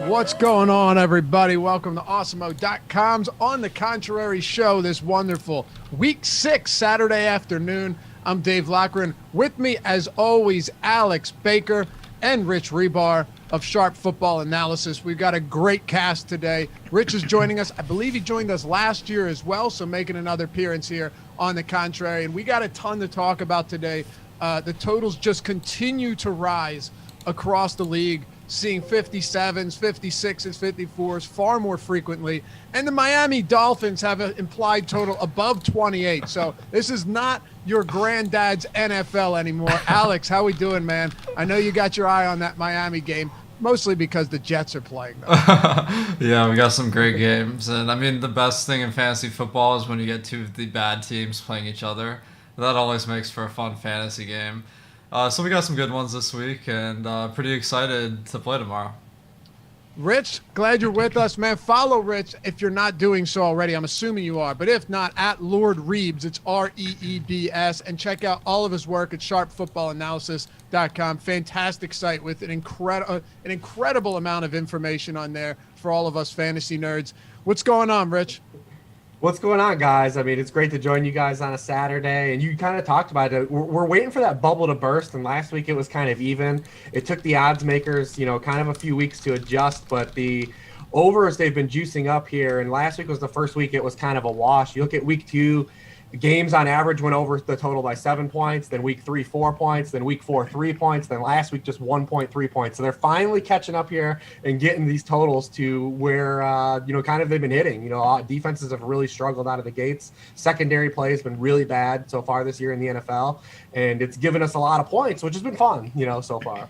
What's going on, everybody? Welcome to Awesemo.com's On the Contrary show this wonderful Week 6 Saturday afternoon. I'm Dave Loughran. With me, as always, Alex Baker and Rich Hribar of Sharp Football Analysis. We've got a great cast today. Rich is joining us. I believe he joined us last year as well, so making another appearance here on the Contrary. And we got a ton to talk about today. The totals just continue to rise across the league, seeing 57s, 56s, 54s far more frequently. And the Miami Dolphins have an implied total above 28. So this is not your granddad's NFL anymore. Alex, how we doing, man? I know you got your eye on that Miami game, mostly because the Jets are playing them. Yeah, we got some great games. And I mean, the best thing in fantasy football is when you get two of the bad teams playing each other. That always makes for a fun fantasy game. So we got some good ones this week, and pretty excited to play tomorrow. Rich, glad you're with us, man. Follow Rich if you're not doing so already. I'm assuming you are. But if not, at Lord Reebs, it's Reebs. And check out all of his work at sharpfootballanalysis.com. Fantastic site with an incredible amount of information on there for all of us fantasy nerds. What's going on, Rich? What's going on, guys? I mean, it's great to join you guys on a Saturday, and you kind of talked about it. We're waiting for that bubble to burst, and last week it was kind of even. It took the odds makers, kind of a few weeks to adjust, but the overs, they've been juicing up here, and last week was the first week it was kind of a wash. You look at week 2, games on average went over the total by 7 points, then week 3, 4 points, then week 4, 3 points, then last week just 1.3 points. So they're finally catching up here and getting these totals to where, kind of they've been hitting. Defenses have really struggled out of the gates. Secondary play has been really bad so far this year in the NFL, and it's given us a lot of points, which has been fun, so far.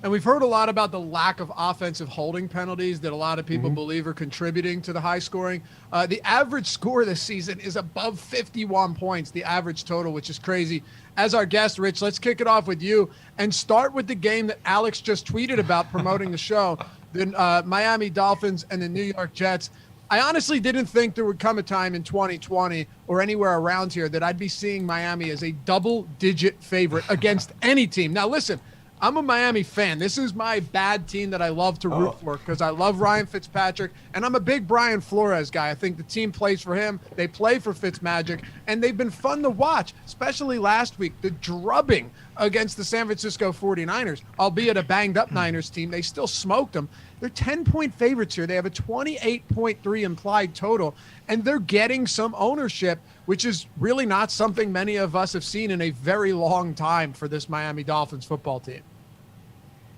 And we've heard a lot about the lack of offensive holding penalties that a lot of people believe are contributing to the high scoring. The average score this season is above 51 points, the average total, which is crazy. As our guest, Rich, let's kick it off with you and start with the game that Alex just tweeted about promoting the show, the Miami Dolphins and the New York Jets. I honestly didn't think there would come a time in 2020 or anywhere around here that I'd be seeing Miami as a double-digit favorite against any team. Now, listen, I'm a Miami fan. This is my bad team that I love to root for because I love Ryan Fitzpatrick, and I'm a big Brian Flores guy. I think the team plays for him. They play for Fitzmagic, and they've been fun to watch, especially last week. The drubbing against the San Francisco 49ers, albeit a banged-up Niners team, they still smoked them. They're 10-point favorites here. They have a 28.3 implied total, and they're getting some ownership, which is really not something many of us have seen in a very long time for this Miami Dolphins football team.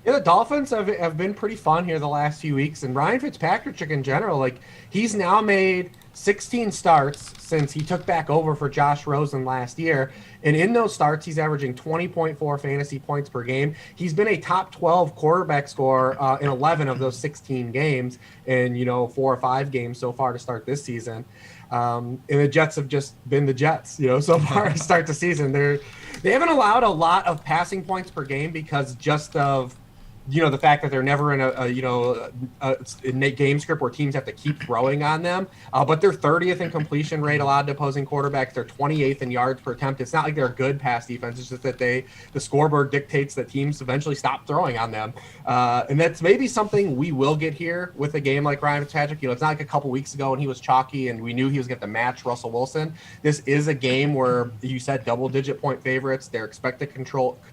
Yeah, the Dolphins have been pretty fun here the last few weeks, and Ryan Fitzpatrick in general, he's now made 16 starts since he took back over for Josh Rosen last year, and in those starts, he's averaging 20.4 fantasy points per game. He's been a top 12 quarterback scorer in 11 of those 16 games, and 4 or 5 games so far to start this season. And the Jets have just been the Jets, so far to start the season. They haven't allowed a lot of passing points per game because just of the fact that they're never in a game script where teams have to keep throwing on them. But they're 30th in completion rate allowed to opposing quarterbacks. They're 28th in yards per attempt. It's not like they're a good pass defense. It's just that the scoreboard dictates that teams eventually stop throwing on them. And that's maybe something we will get here with a game like Ryan Fitzpatrick. It's not like a couple weeks ago when he was chalky and we knew he was going to match Russell Wilson. This is a game where you said double-digit point favorites. They're expected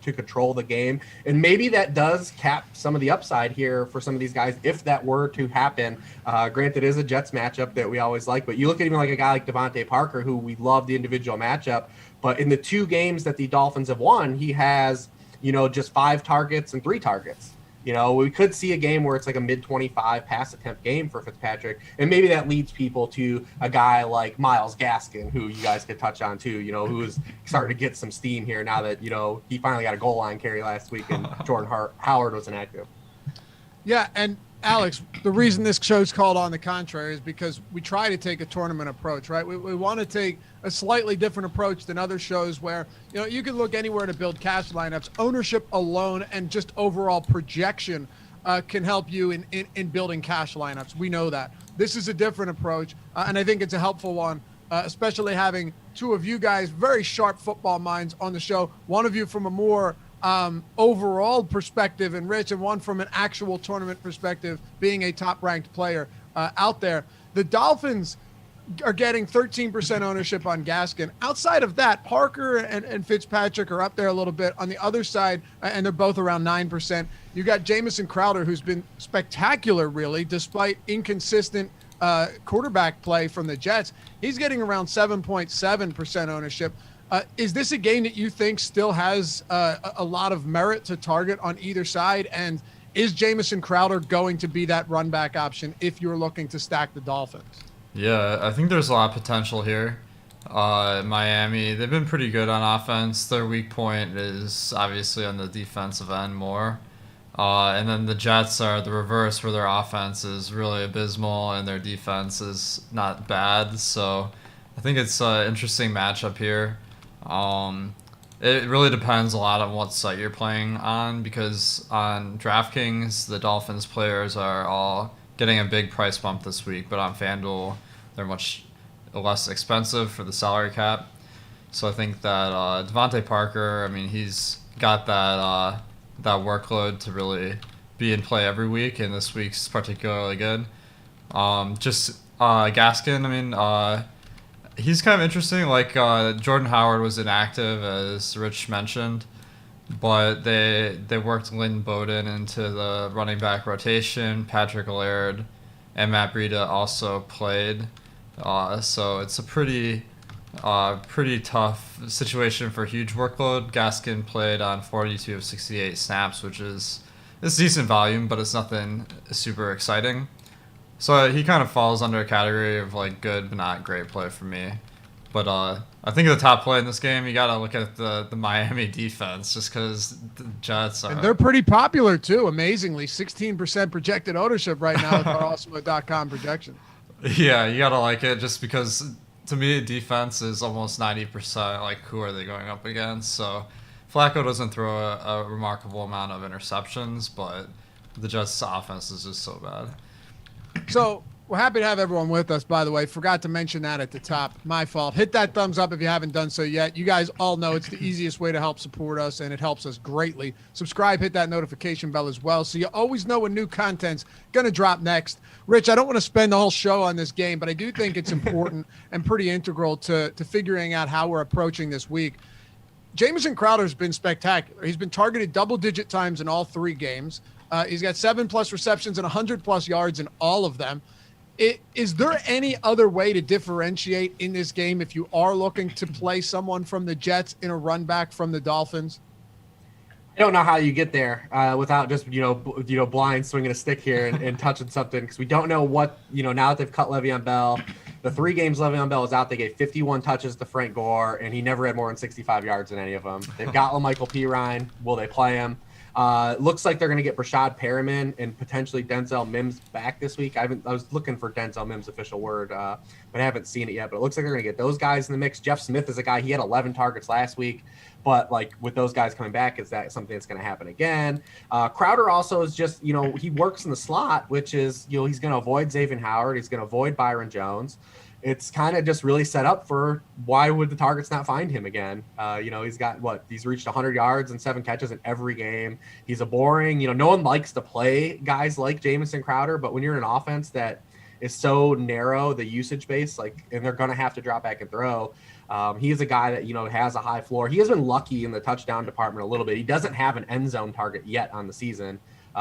to control the game. And maybe that does cap some of the upside here for some of these guys if that were to happen. Granted, it is a Jets matchup that we always like, but you look at even like a guy like Devontae Parker, who we love the individual matchup, but in the 2 games that the Dolphins have won, he has, just 5 targets and 3 targets. We could see a game where it's like a mid-25 pass attempt game for Fitzpatrick, and maybe that leads people to a guy like Myles Gaskin, who you guys could touch on too, who's starting to get some steam here now that, he finally got a goal line carry last week and Jordan Howard was inactive. Yeah, and Alex, the reason this show's called On the Contrary is because we try to take a tournament approach, right? We want to take a slightly different approach than other shows where, you can look anywhere to build cash lineups. Ownership alone and just overall projection can help you in building cash lineups. We know that. This is a different approach, and I think it's a helpful one, especially having two of you guys, very sharp football minds on the show. One of you from a more overall perspective, and Rich, and one from an actual tournament perspective, being a top-ranked player out there. The Dolphins are getting 13% ownership on Gaskin. Outside of that, Parker and Fitzpatrick are up there a little bit. On the other side, and they're both around 9%, you got Jameson Crowder, who's been spectacular, really, despite inconsistent quarterback play from the Jets. He's getting around 7.7% ownership. Is this a game that you think still has a lot of merit to target on either side? And is Jameson Crowder going to be that run back option if you're looking to stack the Dolphins? Yeah, I think there's a lot of potential here. Miami, they've been pretty good on offense. Their weak point is obviously on the defensive end more. And then the Jets are the reverse, where their offense is really abysmal and their defense is not bad. So I think it's an interesting matchup here. It really depends a lot on what site you're playing on, because on Draftkings, the Dolphins players are all getting a big price bump this week, but on FanDuel, they're much less expensive for the salary cap. So I think that Devontae Parker, I mean, he's got that workload to really be in play every week, and this week's particularly good. Gaskin, I mean, he's kind of interesting. Like, Jordan Howard was inactive, as Rich mentioned, but they worked Lynn Bowden into the running back rotation. Patrick Laird and Matt Breida also played. So it's a pretty tough situation for huge workload. Gaskin played on 42 of 68 snaps, which is decent volume, but it's nothing super exciting. So he kind of falls under a category of like good but not great play for me. But I think the top play in this game, you got to look at the Miami defense, just because the Jets are... And they're pretty popular, too, amazingly. 16% projected ownership right now with our Awesemo.com projection. Yeah, you got to like it, just because, to me, defense is almost 90%. Like, who are they going up against? So Flacco doesn't throw a remarkable amount of interceptions, but the Jets' offense is just so bad. So we're happy to have everyone with us, by the way. Forgot to mention that at the top. My fault. Hit that thumbs up if you haven't done so yet. You guys all know it's the easiest way to help support us, and it helps us greatly. Subscribe, hit that notification bell as well, so you always know when new content's going to drop next. Rich, I don't want to spend the whole show on this game, but I do think it's important and pretty integral to figuring out how we're approaching this week. Jameson Crowder's been spectacular. He's been targeted double-digit times in all three games. He's got 7+ receptions and 100+ yards in all of them. Is there any other way to differentiate in this game if you are looking to play someone from the Jets in a run back from the Dolphins? I don't know how you get there without just blind swinging a stick here and touching something, because we don't know what, now that they've cut Le'Veon Bell. The 3 games Le'Veon Bell was out, they gave 51 touches to Frank Gore, and he never had more than 65 yards in any of them. They've got LaMichael Pirine. Will they play him? Looks like they're going to get Brashad Perriman and potentially Denzel Mims back this week. I was looking for Denzel Mims' official word, but I haven't seen it yet. But it looks like they're going to get those guys in the mix. Jeff Smith is a guy, he had 11 targets last week, but like with those guys coming back, is that something that's going to happen again? Crowder also is just, he works in the slot, which is, he's going to avoid Xavier Howard. He's going to avoid Byron Jones. It's kind of just really set up for why would the targets not find him again? He's got he's reached 100 yards and 7 catches in every game. He's a boring, no one likes to play guys like Jameson Crowder, but when you're in an offense that is so narrow, the usage base, and they're going to have to drop back and throw. He is a guy that, has a high floor. He has been lucky in the touchdown department a little bit. He doesn't have an end zone target yet on the season.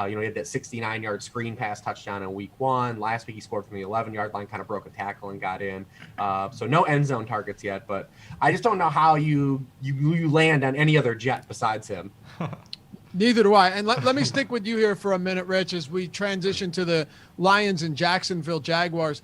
He had that 69-yard screen pass touchdown in week 1. Last week he scored from the 11-yard line, kind of broke a tackle and got in. So no end zone targets yet, but I just don't know how you land on any other Jet besides him. Neither do I. And let me stick with you here for a minute, Rich, as we transition to the Lions and Jacksonville Jaguars.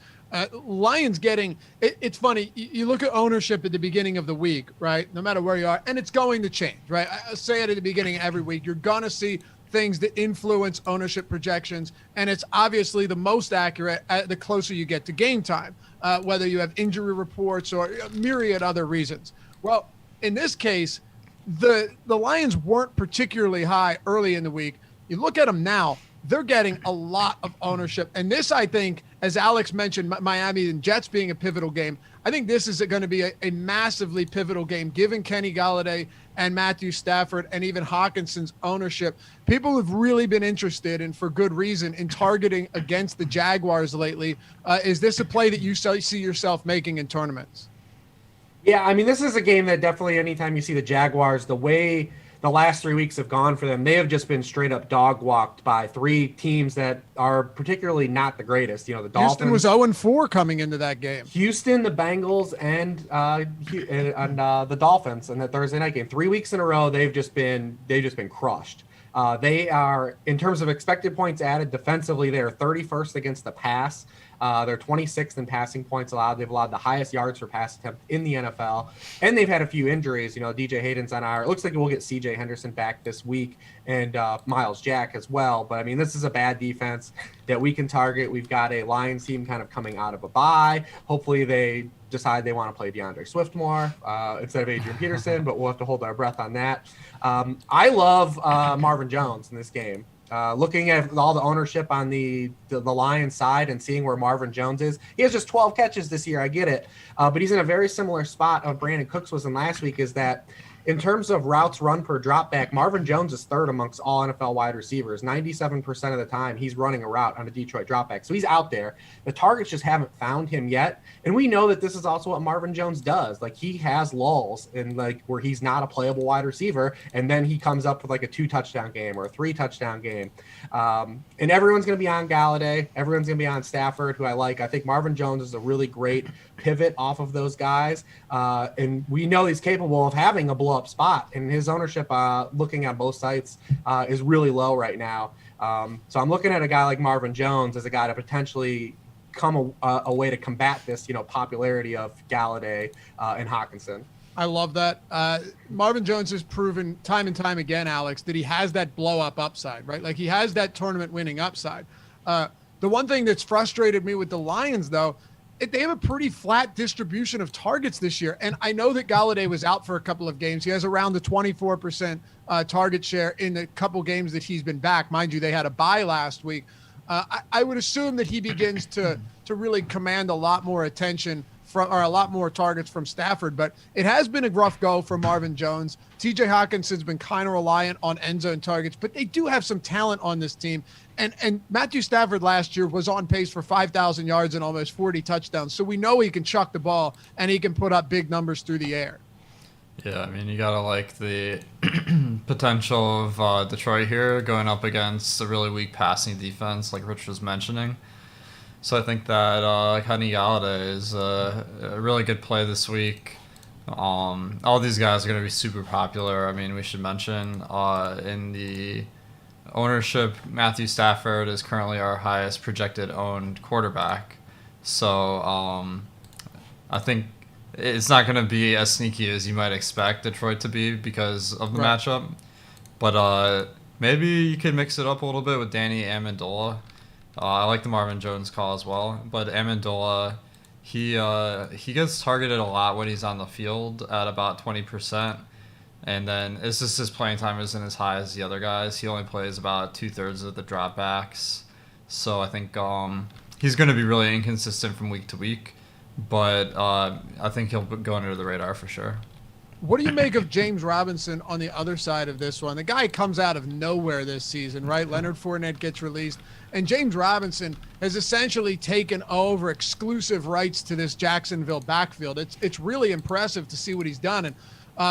Lions getting it's funny. You look at ownership at the beginning of the week, right? No matter where you are, and it's going to change, right? I say it at the beginning of every week. You're going to see things that influence ownership projections, and it's obviously the most accurate the closer you get to game time, whether you have injury reports or a myriad other reasons. Well, in this case, the Lions weren't particularly high early in the week. You look at them now, they're getting a lot of ownership. And this, I think, as Alex mentioned, Miami and Jets being a pivotal game, I think this is going to be a massively pivotal game, given Kenny Golladay and Matthew Stafford and even Hawkinson's ownership. People have really been interested, and for good reason, in targeting against the Jaguars lately. Is this a play that you see yourself making in tournaments? Yeah, I mean, this is a game that definitely anytime you see the Jaguars, the way the last 3 weeks have gone for them, they have just been straight up dog walked by three teams that are particularly not the greatest. You know, the Dolphins. Houston was 0-4 coming into that game. Houston, the Bengals, and the Dolphins in that Thursday night game. 3 weeks in a row, they've just been crushed. They are, in terms of expected points added defensively, they are 31st against the pass. They're 26th in passing points allowed. They've allowed the highest yards per pass attempt in the NFL, and they've had a few injuries. You know, DJ Hayden's on IR. It looks like we'll get CJ Henderson back this week, and Miles Jack as well. But I mean, this is a bad defense that we can target. We've got a Lions team kind of coming out of a bye. Hopefully, they decide they want to play DeAndre Swift more instead of Adrian Peterson, but we'll have to hold our breath on that. I love Marvin Jones in this game. Looking at all the ownership on the Lions side and seeing where Marvin Jones is, he has just 12 catches this year. I get it. But he's in a very similar spot of Brandon Cooks was in last week, is that in terms of routes run per drop back, Marvin Jones is third amongst all NFL wide receivers. 97% of the time, he's running a route on a Detroit drop back. So he's out there. The targets just haven't found him yet. And we know that this is also what Marvin Jones does. Like, he has lulls and like where he's not a playable wide receiver. And then he comes up with like a 2-touchdown game or a 3-touchdown game. And everyone's going to be on Golladay. Everyone's going to be on Stafford, who I like. I think Marvin Jones is a really great pivot off of those guys. And we know he's capable of having a blow up spot, and his ownership looking at both sites is really low right now. So I'm looking at a guy like Marvin Jones as a guy to potentially come a way to combat this, popularity of Golladay and Hawkinson. I love that. Marvin Jones has proven time and time again, Alex, that he has that blow up upside, right? Like, he has that tournament winning upside. The one thing that's frustrated me with the Lions, though, they have a pretty flat distribution of targets this year. And I know that Golladay was out for a couple of games. He has around the 24% target share in the couple games that he's been back. Mind you, they had a bye last week. I would assume that he begins to really command a lot more attention or a lot more targets from Stafford, but it has been a rough go for Marvin Jones. TJ Hawkinson's been kind of reliant on end zone targets, but they do have some talent on this team. And Matthew Stafford last year was on pace for 5,000 yards and almost 40 touchdowns. So we know he can chuck the ball and he can put up big numbers through the air. Yeah, I mean, you got to like the potential of Detroit here going up against a really weak passing defense, like Rich was mentioning. So I think that Kenny Golladay is a really good play this week. All these guys are going to be super popular. I mean, we should mention in the ownership, Matthew Stafford is currently our highest projected owned quarterback. So I think it's not going to be as sneaky as you might expect Detroit to be because of the matchup. But maybe you could mix it up a little bit with Danny Amendola. I like the Marvin Jones call as well, but Amendola, he gets targeted a lot when he's on the field at about 20%, and then it's just his playing time isn't as high as the other guys. He only plays about 2/3 of the dropbacks, so I think he's going to be really inconsistent from week to week, but I think he'll go under the radar for sure. What do you make of James Robinson on the other side of this one? The guy comes out of nowhere this season, right? Leonard Fournette gets released, and James Robinson has essentially taken over exclusive rights to this Jacksonville backfield. It's really impressive to see what he's done. And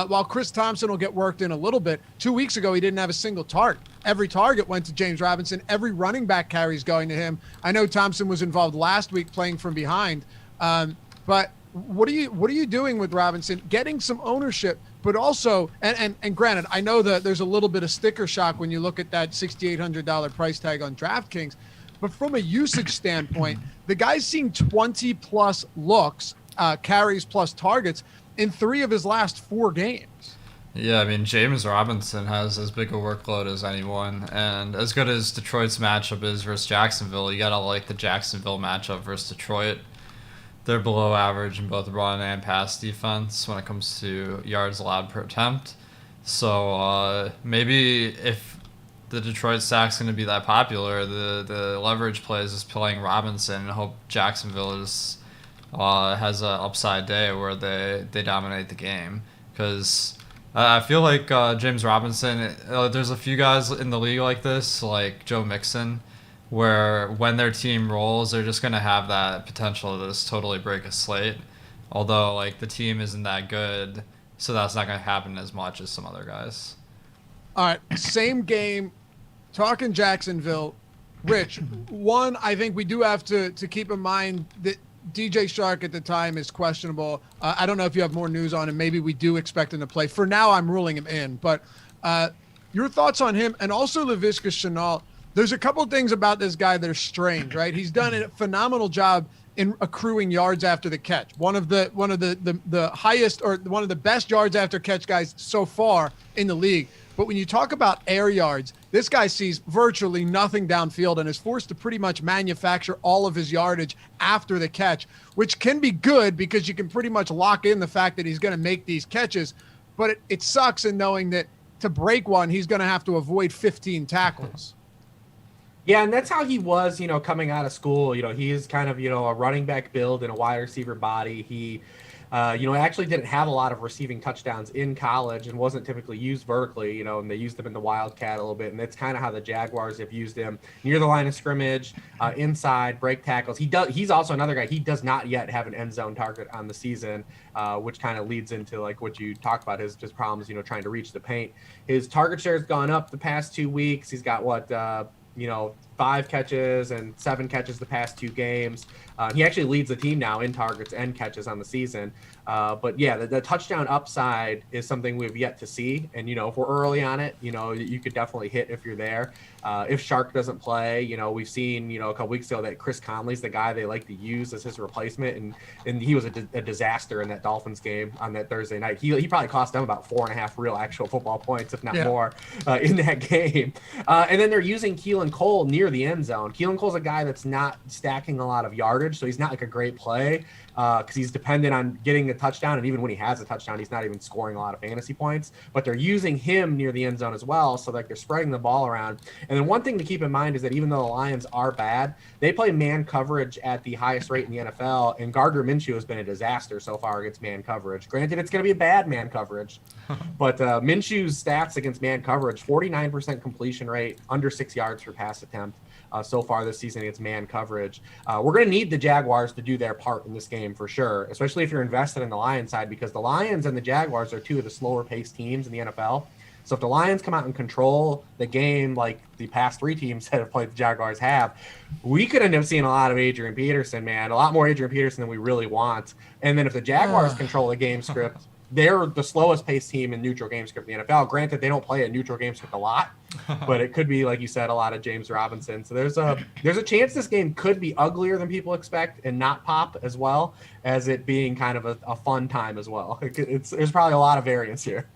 while Chris Thompson will get worked in a little bit, 2 weeks ago he didn't have a single target. Every target went to James Robinson. Every running back carry is going to him. I know Thompson was involved last week playing from behind, but what are you doing with Robinson? Getting some ownership, but also, and granted, I know that there's a little bit of sticker shock when you look at that $6,800 price tag on DraftKings, but from a usage standpoint, the guy's seen 20 plus looks, carries plus targets in 3 of his last 4 games. Yeah, I mean, James Robinson has as big a workload as anyone, and as good as Detroit's matchup is versus Jacksonville, you gotta like the Jacksonville matchup versus Detroit. They're below average in both run and pass defense when it comes to yards allowed per attempt. So maybe if the Detroit stack's going to be that popular, the leverage plays is playing Robinson and hope Jacksonville is has an upside day where they dominate the game. Because I feel like James Robinson, there's a few guys in the league like this, like Joe Mixon, where when their team rolls, they're just going to have that potential to just totally break a slate. Although, like, the team isn't that good, so that's not going to happen as much as some other guys. All right, same game, talking Jacksonville. Rich, one, I think we do have to keep in mind that DJ Shark at the time is questionable. I don't know if you have more news on him. Maybe we do expect him to play. For now, I'm ruling him in. But your thoughts on him, and also Laviska Shenault. There's a couple things about this guy that are strange, right? He's done a phenomenal job in accruing yards after the catch. One of the highest, or one of the best yards after catch guys so far in the league. But when you talk about air yards, this guy sees virtually nothing downfield and is forced to pretty much manufacture all of his yardage after the catch, which can be good because you can pretty much lock in the fact that he's going to make these catches. But it sucks in knowing that to break one, he's going to have to avoid 15 tackles. Yeah, and that's how he was, coming out of school. He is kind of, a running back build and a wide receiver body. He, actually didn't have a lot of receiving touchdowns in college and wasn't typically used vertically, and they used him in the Wildcat a little bit. And that's kind of how the Jaguars have used him near the line of scrimmage, inside, break tackles. He's also another guy. He does not yet have an end zone target on the season, which kind of leads into like what you talked about, his problems, trying to reach the paint. His target share has gone up the past 2 weeks. He's got 5 catches and 7 catches the past 2 games. He actually leads the team now in targets and catches on the season. But yeah, the touchdown upside is something we've yet to see. And, if we're early on it, you could definitely hit if you're there. If Shark doesn't play, we've seen, a couple weeks ago that Chris Conley's the guy they like to use as his replacement. And he was a disaster in that Dolphins game on that Thursday night. He probably cost them about 4.5 real actual football points, if not more, in that game. And then they're using Keelan Cole near the end zone. Keelan Cole's a guy that's not stacking a lot of yardage, so he's not like a great play because he's dependent on getting a touchdown. And even when he has a touchdown, he's not even scoring a lot of fantasy points. But they're using him near the end zone as well, so like they're spreading the ball around. And then one thing to keep in mind is that even though the Lions are bad, they play man coverage at the highest rate in the NFL, and Gardner Minshew has been a disaster so far against man coverage. Granted, it's going to be a bad man coverage, but Minshew's stats against man coverage, 49% completion rate, under 6 yards per pass attempt. So far this season against man coverage. We're going to need the Jaguars to do their part in this game for sure, especially if you're invested in the Lions side, because the Lions and the Jaguars are 2 of the slower paced teams in the NFL. So if the Lions come out and control the game like the past 3 teams that have played the Jaguars have, we could end up seeing a lot of Adrian Peterson, man, a lot more Adrian Peterson than we really want. And then if the Jaguars control the game script, they're the slowest paced team in neutral game script in the NFL. Granted, they don't play a neutral game script a lot, but it could be, like you said, a lot of James Robinson. So there's a chance this game could be uglier than people expect and not pop, as well as it being kind of a fun time as well. There's probably a lot of variance here.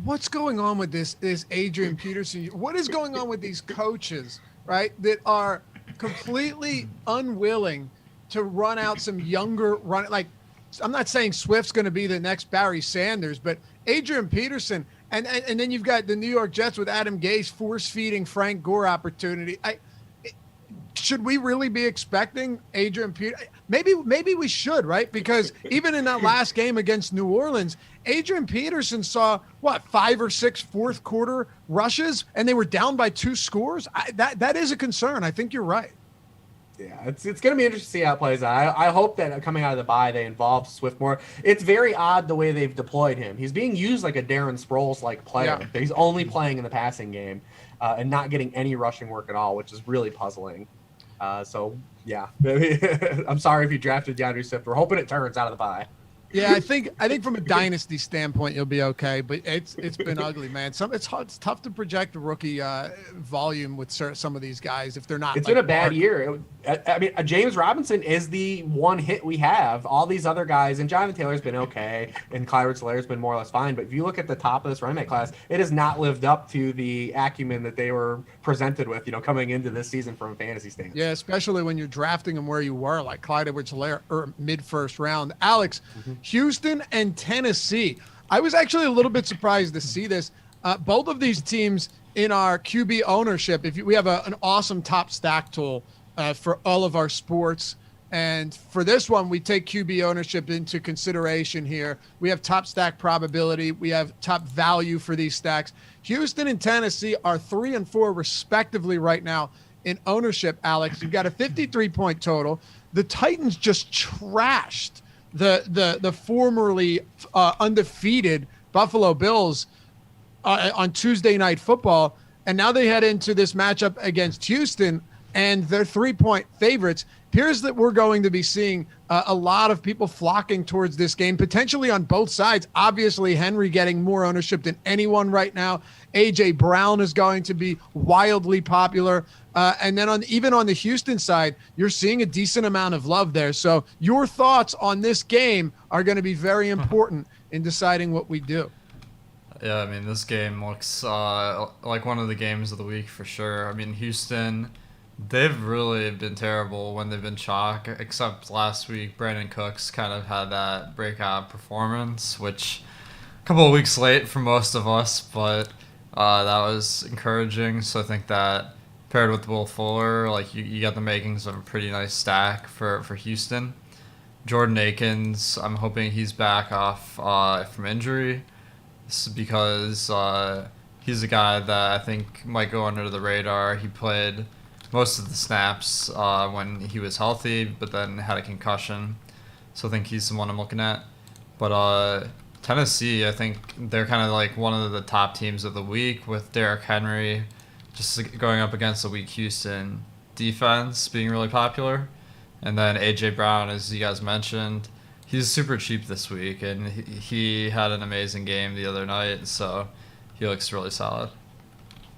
What's going on with this Adrian Peterson? What is going on with these coaches, right, that are completely unwilling to run out some younger like, I'm not saying Swift's going to be the next Barry Sanders, but Adrian Peterson, and then you've got the New York Jets with Adam Gase force-feeding Frank Gore opportunity. Should we really be expecting Adrian Peterson? Maybe we should, right? Because even in that last game against New Orleans, Adrian Peterson saw, 5 or 6 fourth quarter rushes, and they were down by 2 scores? That is a concern. I think you're right. Yeah, it's going to be interesting to see how it plays out. I hope that coming out of the bye, they involve Swift more. It's very odd the way they've deployed him. He's being used like a Darren Sproles-like player. Yeah. He's only playing in the passing game and not getting any rushing work at all, which is really puzzling. So, yeah. I'm sorry if you drafted DeAndre Swift. We're hoping it turns out of the bye. Yeah, I think from a dynasty standpoint, you'll be okay. But it's been ugly, man. It's tough to project a rookie volume with some of these guys if they're not. It's been a bad year. I mean, James Robinson is the one hit we have. All these other guys, and Jonathan Taylor's been okay, and Clyde Edwards-Helaire's been more or less fine. But if you look at the top of this running back class, it has not lived up to the acumen that they were presented with, coming into this season from a fantasy stance. Yeah, especially when you're drafting them where you were, like Clyde Edwards-Helaire or mid-first round. Alex, Houston and Tennessee. I was actually a little bit surprised to see this. Both of these teams in our QB ownership, we have an awesome top stack tool for all of our sports And for this one, we take QB ownership into consideration here. We have top stack probability. We have top value for these stacks. Houston and Tennessee are 3 and 4 respectively right now in ownership, Alex. You've got a 53-point total. The Titans just trashed the formerly undefeated Buffalo Bills on Tuesday Night Football. And now they head into this matchup against Houston, and they're 3-point favorites. Appears that we're going to be seeing a lot of people flocking towards this game, potentially on both sides. Obviously, Henry getting more ownership than anyone right now. A.J. Brown is going to be wildly popular. And then even on the Houston side, you're seeing a decent amount of love there. So your thoughts on this game are going to be very important in deciding what we do. Yeah, I mean, this game looks like one of the games of the week for sure. I mean, Houston, they've really been terrible when they've been chalk, except last week Brandon Cooks kind of had that breakout performance, which a couple of weeks late for most of us, but that was encouraging. So I think that paired with Will Fuller, like you got the makings of a pretty nice stack for Houston. Jordan Akins, I'm hoping he's back off from injury. This is because he's a guy that I think might go under the radar. He played most of the snaps when he was healthy, but then had a concussion. So I think he's someone I'm looking at. But Tennessee, I think they're kind of like one of the top teams of the week with Derrick Henry just going up against the weak Houston defense being really popular. And then A.J. Brown, as you guys mentioned, he's super cheap this week, and he had an amazing game the other night, so he looks really solid.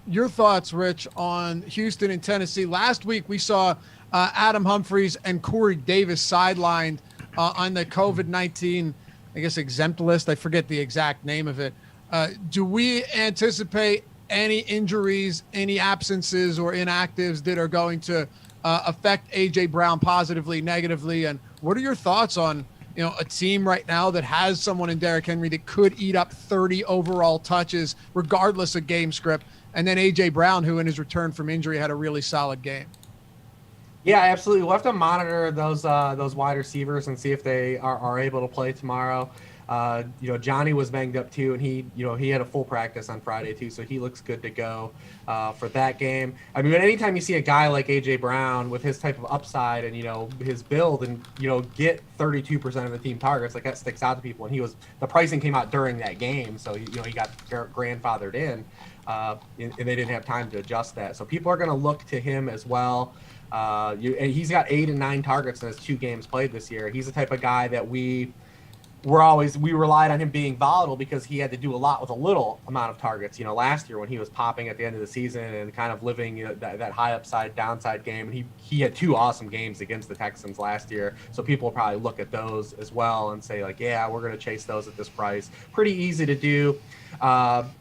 Your thoughts, Rich, on Houston and Tennessee. Last week we saw Adam Humphries and Corey Davis sidelined on the COVID-19, I guess, exempt list. I forget the exact name of it. Do we anticipate any injuries, any absences or inactives that are going to affect A.J. Brown positively, negatively? And what are your thoughts on a team right now that has someone in Derrick Henry that could eat up 30 overall touches regardless of game script, and then A.J. Brown, who in his return from injury had a really solid game? Yeah, absolutely. We'll have to monitor those wide receivers and see if they are able to play tomorrow. Johnny was banged up too, and he had a full practice on Friday too, so he looks good to go for that game. I mean, anytime you see a guy like A.J. Brown with his type of upside and his build and get 32% of the team targets, like that sticks out to people. And the pricing came out during that game, so he got grandfathered in, and they didn't have time to adjust that. So people are going to look to him as well. And he's got 8 and 9 targets in his 2 games played this year. He's the type of guy that we relied on him being volatile because he had to do a lot with a little amount of targets. Last year when he was popping at the end of the season and kind of living that high upside downside game, and he had 2 awesome games against the Texans last year. So people will probably look at those as well and say, like, yeah, we're going to chase those at this price. Pretty easy to do.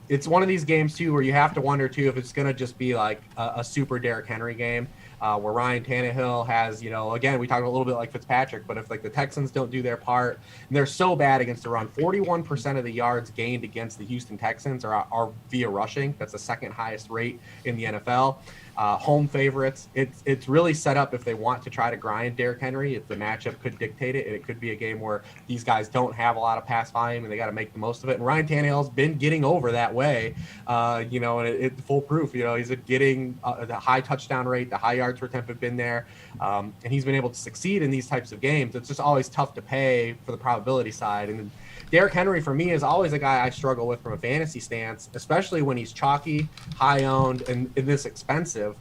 It's one of these games too where you have to wonder too if it's going to just be like a super Derrick Henry game. Where Ryan Tannehill has, again, we talked a little bit like Fitzpatrick, but if like the Texans don't do their part, and they're so bad against the run, 41% of the yards gained against the Houston Texans are via rushing. That's the second highest rate in the NFL. Home favorites. It's really set up if they want to try to grind Derrick Henry. If the matchup could dictate it, and it could be a game where these guys don't have a lot of pass volume and they got to make the most of it. And Ryan Tannehill's been getting over that way, and it's foolproof. He's been getting the high touchdown rate, the high yards per attempt have been there, and he's been able to succeed in these types of games. It's just always tough to pay for the probability side. And Derrick Henry, for me, is always a guy I struggle with from a fantasy stance, especially when he's chalky, high-owned, and this expensive,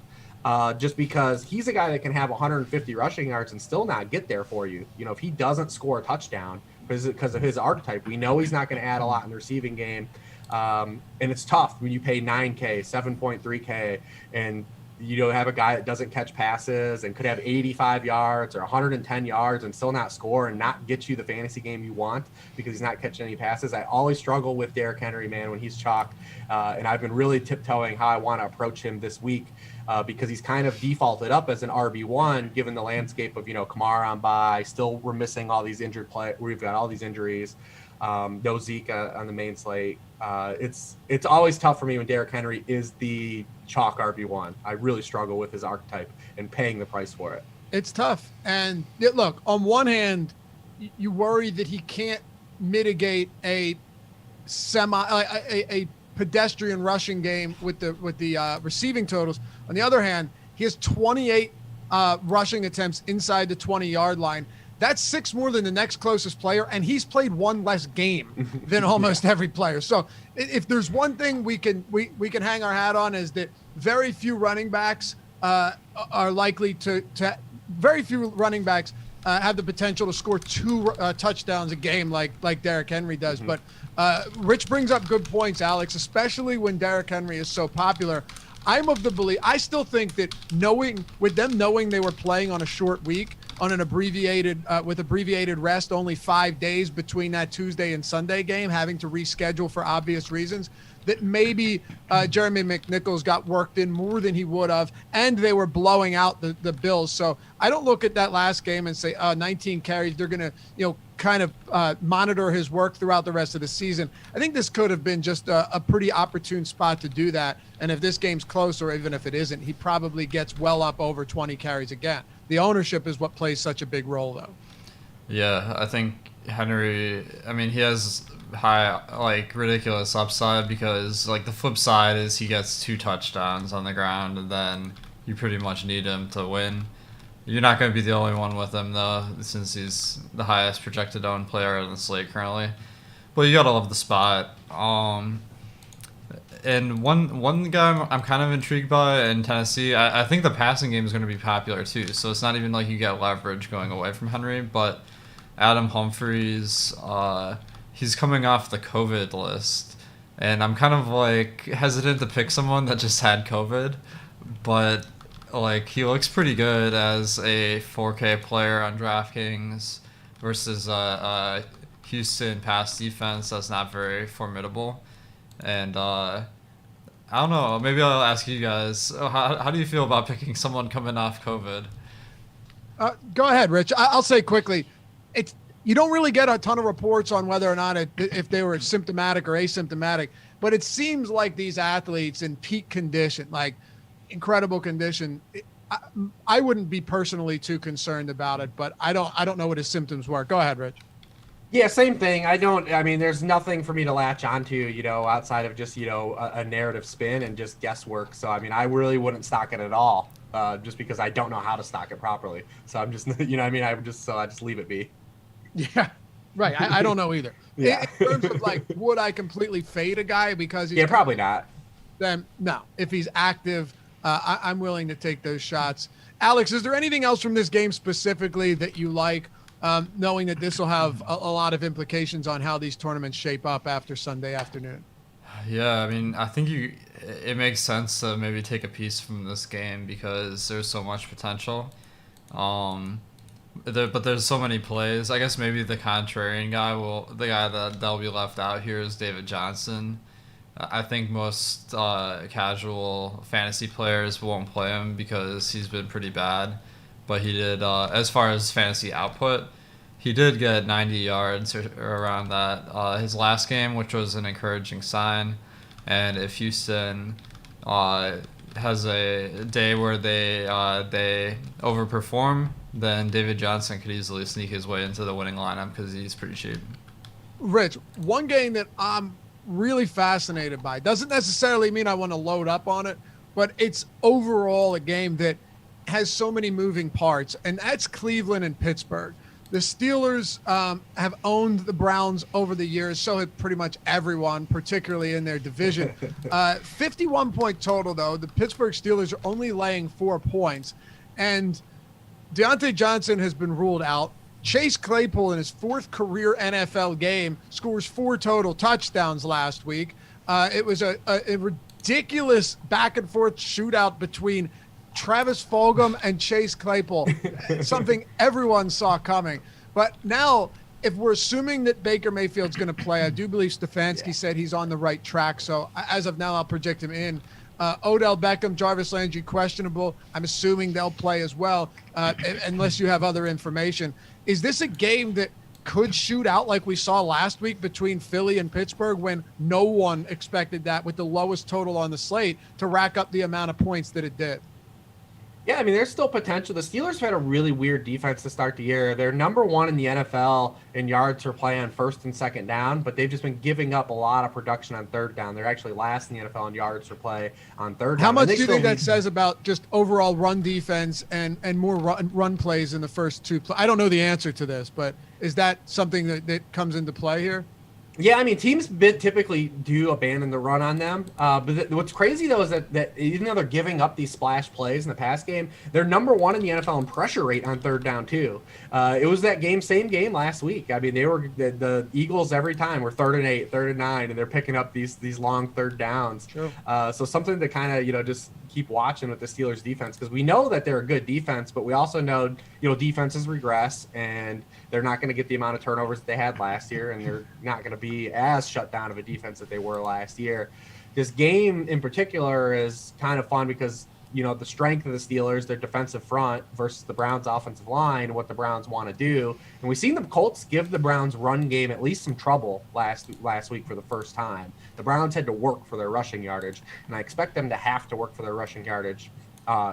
just because he's a guy that can have 150 rushing yards and still not get there for you. If he doesn't score a touchdown because of his archetype, we know he's not going to add a lot in the receiving game, and it's tough when you pay $9K, $7.3K, and have a guy that doesn't catch passes and could have 85 yards or 110 yards and still not score and not get you the fantasy game you want because he's not catching any passes. I always struggle with Derrick Henry, man, when he's chalk. And I've been really tiptoeing how I want to approach him this week because he's kind of defaulted up as an RB1 given the landscape of, Kamara on bye. Still, we're missing all these injured play. We've got all these injuries. No Zeke on the main slate. It's always tough for me when Derrick Henry is the chalk RB1. I really struggle with his archetype and paying the price for it. It's tough. And look, on one hand, you worry that he can't mitigate a pedestrian rushing game with the receiving totals. On the other hand, he has 28 rushing attempts inside the 20-yard line. That's 6 more than the next closest player, and he's played 1 less game than almost every player. So if there's one thing we can hang our hat on, is that very few running backs are likely to very few running backs have the potential to score 2 touchdowns a game like Derrick Henry does. But Rich brings up good points, Alex, especially when Derrick Henry is so popular. I'm of the belief, I still think that knowing they were playing on a short week, on an abbreviated rest, only 5 days between that Tuesday and Sunday game, having to reschedule for obvious reasons, that maybe Jeremy McNichols got worked in more than he would have, and they were blowing out the Bills. So I don't look at that last game and say, 19 carries, they're going to, kind of monitor his work throughout the rest of the season. I think this could have been just a pretty opportune spot to do that. And if this game's close, or even if it isn't, he probably gets well up over 20 carries again. The ownership is what plays such a big role, though. Yeah, I think Henry, he has high, ridiculous upside, because, the flip side is he gets 2 touchdowns on the ground, and then you pretty much need him to win. You're not going to be the only one with him, though, since he's the highest projected owned player on the slate currently. But you got to love the spot. And one guy I'm kind of intrigued by in Tennessee, I think the passing game is going to be popular too. So it's not even like you get leverage going away from Henry, but Adam Humphries, he's coming off the COVID list. And I'm kind of hesitant to pick someone that just had COVID, but he looks pretty good as a 4K player on DraftKings versus a Houston pass defense that's not very formidable. And I don't know, maybe I'll ask you guys, how do you feel about picking someone coming off COVID? Go ahead, Rich. I'll say quickly, you don't really get a ton of reports on whether or not if they were symptomatic or asymptomatic, but it seems like these athletes in peak condition, incredible condition, I wouldn't be personally too concerned about it, but I don't know what his symptoms were. Go ahead, Rich. Yeah, same thing. There's nothing for me to latch onto, outside of just, a narrative spin and just guesswork. So, I really wouldn't stock it at all, just because I don't know how to stock it properly. So I'm just, I just leave it be. Yeah, right. I don't know either. Yeah. In terms of would I completely fade a guy because he's probably not. Then no. If he's active, I'm willing to take those shots. Alex, is there anything else from this game specifically that you like, knowing that this will have a lot of implications on how these tournaments shape up after Sunday afternoon? Yeah, I think it makes sense to maybe take a piece from this game because there's so much potential. But there's so many plays. I guess maybe the contrarian guy the guy that'll be left out here is David Johnson. I think most casual fantasy players won't play him because he's been pretty bad. But he did, as far as fantasy output, he did get 90 yards or around that his last game, which was an encouraging sign. And if Houston has a day where they overperform, then David Johnson could easily sneak his way into the winning lineup because he's pretty cheap. Rich, one game that I'm really fascinated by, doesn't necessarily mean I want to load up on it, but it's overall a game that has so many moving parts, and that's Cleveland and Pittsburgh. The Steelers have owned the Browns over the years, so have pretty much everyone, particularly in their division. 51-point total, though. The Pittsburgh Steelers are only laying 4 points, and Deontay Johnson has been ruled out. Chase Claypool, in his 4th career NFL game, scores 4 total touchdowns last week. It was a ridiculous back-and-forth shootout between Travis Fulgham and Chase Claypool, something everyone saw coming. But now, if we're assuming that Baker Mayfield's going to play, I do believe Stefanski said he's on the right track. So as of now, I'll project him in. Odell Beckham, Jarvis Landry, questionable. I'm assuming they'll play as well, unless you have other information. Is this a game that could shoot out like we saw last week between Philly and Pittsburgh, when no one expected that, with the lowest total on the slate, to rack up the amount of points that it did? Yeah, I mean, there's still potential. The Steelers have had a really weird defense to start the year. They're number one in the NFL in yards per play on first and second down, but they've just been giving up a lot of production on third down. They're actually last in the NFL in yards per play on third down. How much do you think that says about just overall run defense and more run plays in the first two I don't know the answer to this, but is that something that comes into play here? Yeah, I mean, teams typically do abandon the run on them. But what's crazy, though, is that even though they're giving up these splash plays in the pass game, they're number one in the NFL in pressure rate on third down, too. It was that same game last week. I mean, they were the Eagles every time were 3rd and 8, 3rd and 9, and they're picking up these long third downs. Sure. So something to kind of, just keep watching with the Steelers defense, because we know that they're a good defense, but we also know, defenses regress, and they're not going to get the amount of turnovers that they had last year, and they're not going to be as shut down of a defense that they were last year. This game in particular is kind of fun because, the strength of the Steelers, their defensive front versus the Browns offensive line, and what the Browns want to do. And we've seen the Colts give the Browns run game at least some trouble last week for the first time. The Browns had to work for their rushing yardage, and I expect them to have to work for their rushing yardage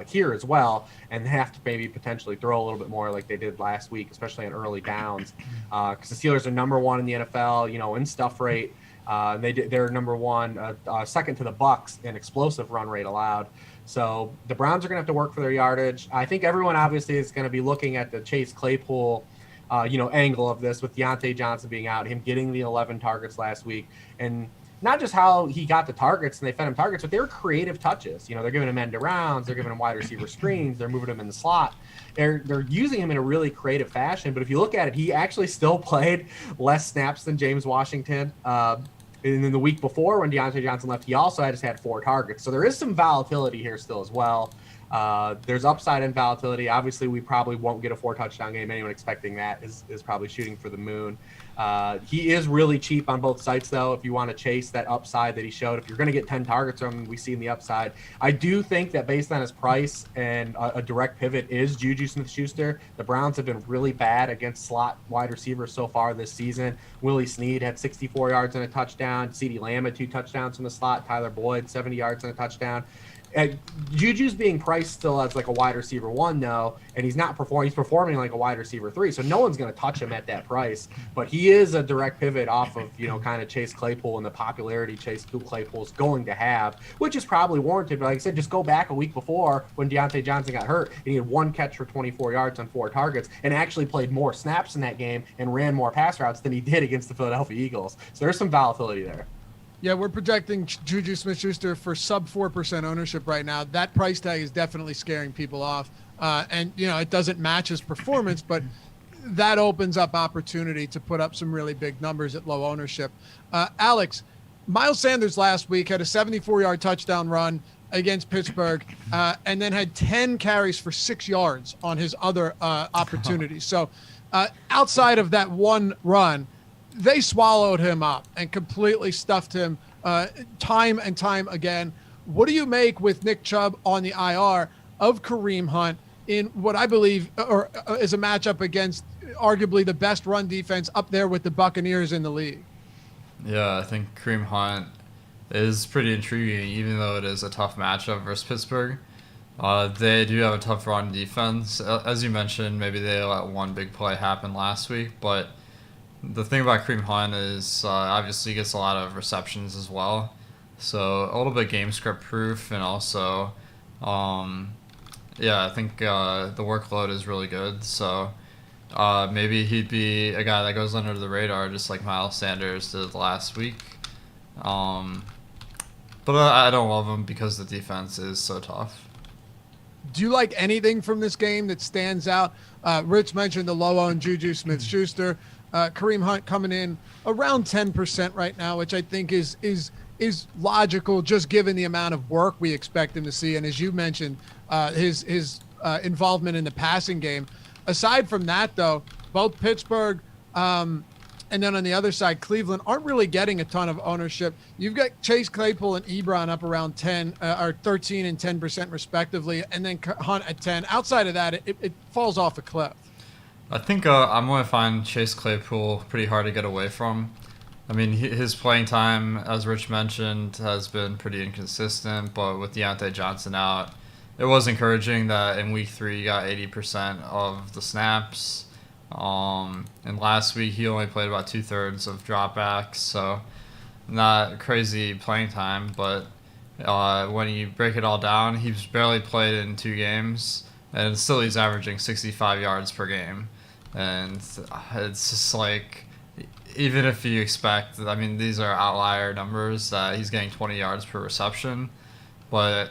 here as well, and have to maybe potentially throw a little bit more like they did last week, especially on early downs, because the Steelers are number one in the NFL, in stuff rate. They're number one, second to the Bucs in explosive run rate allowed. So the Browns are going to have to work for their yardage. I think everyone obviously is going to be looking at the Chase Claypool, angle of this, with Deontay Johnson being out, him getting the 11 targets last week, and not just how he got the targets and they fed him targets, but they were creative touches. They're giving him end arounds, they're giving him wide receiver screens, they're moving him in the slot. They're using him in a really creative fashion. But if you look at it, he actually still played less snaps than James Washington. And then the week before, when Deontay Johnson left, he also just had 4 targets. So there is some volatility here still as well. There's upside in volatility. Obviously, we probably won't get a 4-touchdown game. Anyone expecting that is probably shooting for the moon. He is really cheap on both sites, though, if you want to chase that upside that he showed. If you're going to get 10 targets from him, we see in the upside. I do think that based on his price and a direct pivot is Juju Smith-Schuster. The Browns have been really bad against slot wide receivers so far this season. Willie Snead had 64 yards and a touchdown. CeeDee Lamb had 2 touchdowns from the slot. Tyler Boyd, 70 yards and a touchdown. Juju's being priced still as like a wide receiver 1, though, and he's not performing. He's performing like a wide receiver 3, so no one's going to touch him at that price. But he is a direct pivot off of kind of Chase Claypool and the popularity Chase Claypool's going to have, which is probably warranted. But like I said, just go back a week before when Deontay Johnson got hurt, and he had 1 catch for 24 yards on 4 targets, and actually played more snaps in that game and ran more pass routes than he did against the Philadelphia Eagles. So there's some volatility there. Yeah, we're projecting Juju Smith-Schuster for sub 4% ownership right now. That price tag is definitely scaring people off. And, it doesn't match his performance, but that opens up opportunity to put up some really big numbers at low ownership. Alex, Miles Sanders last week had a 74-yard touchdown run against Pittsburgh, and then had 10 carries for 6 yards on his other opportunities. So outside of that one run, they swallowed him up and completely stuffed him time and time again. What do you make with Nick Chubb on the IR of Kareem Hunt in what I believe is a matchup against arguably the best run defense up there with the Buccaneers in the league? Yeah, I think Kareem Hunt is pretty intriguing, even though it is a tough matchup versus Pittsburgh. They do have a tough run defense. As you mentioned, maybe they let one big play happen last week, but the thing about Kareem Hunt is obviously he gets a lot of receptions as well. So a little bit game script proof, and also, I think the workload is really good. So maybe he'd be a guy that goes under the radar, just like Miles Sanders did last week. But I don't love him because the defense is so tough. Do you like anything from this game that stands out? Rich mentioned the low-owned Juju Smith-Schuster. Kareem Hunt coming in around 10% right now, which I think is logical, just given the amount of work we expect him to see. And as you mentioned, his involvement in the passing game. Aside from that, though, both Pittsburgh and then on the other side, Cleveland aren't really getting a ton of ownership. You've got Chase Claypool and Ebron up around 10 or 13 and 10% respectively, and then Hunt at 10. Outside of that, it falls off a cliff. I think I'm going to find Chase Claypool pretty hard to get away from. I mean, his playing time, as Rich mentioned, has been pretty inconsistent, but with Deontay Johnson out, it was encouraging that in week 3 he got 80% of the snaps. And last week he only played about 2/3 of dropbacks, so not crazy playing time. But when you break it all down, he's barely played in 2 games, and still he's averaging 65 yards per game. And it's just like, even if you expect, I mean, these are outlier numbers that he's getting 20 yards per reception, but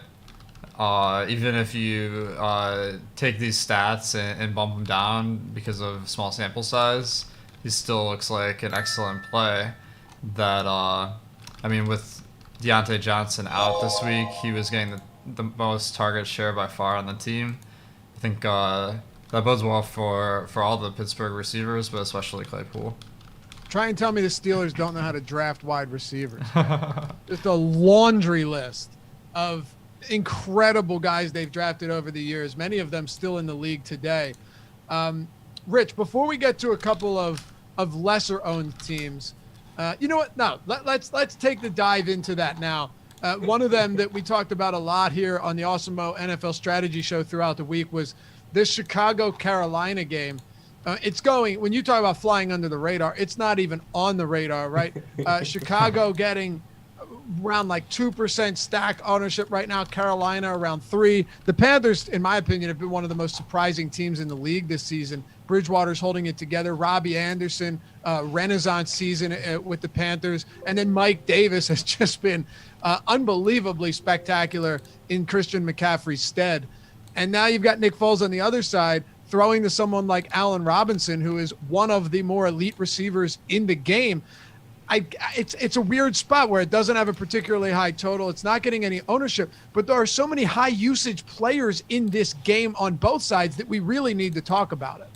even if you take these stats and bump them down because of small sample size, he still looks like an excellent play. That I mean, with Deontay Johnson out this week, he was getting the most target share by far on the team. I think that bodes well for all the Pittsburgh receivers, but especially Claypool. Try and tell me the Steelers don't know how to draft wide receivers. Just a laundry list of incredible guys they've drafted over the years, many of them still in the league today. Rich, before we get to a couple of lesser-owned teams, you know what? No, let's take the dive into that now. One of them that we talked about a lot here on the Awesemo NFL Strategy Show throughout the week was this Chicago-Carolina game. It's going, when you talk about flying under the radar, it's not even on the radar, right? Chicago getting around like 2% stack ownership right now. Carolina around 3%. The Panthers, in my opinion, have been one of the most surprising teams in the league this season. Bridgewater's holding it together. Robbie Anderson, renaissance season with the Panthers. And then Mike Davis has just been unbelievably spectacular in Christian McCaffrey's stead. And now you've got Nick Foles on the other side, throwing to someone like Allen Robinson, who is one of the more elite receivers in the game. It's a weird spot where it doesn't have a particularly high total. It's not getting any ownership, but there are so many high usage players in this game on both sides that we really need to talk about it.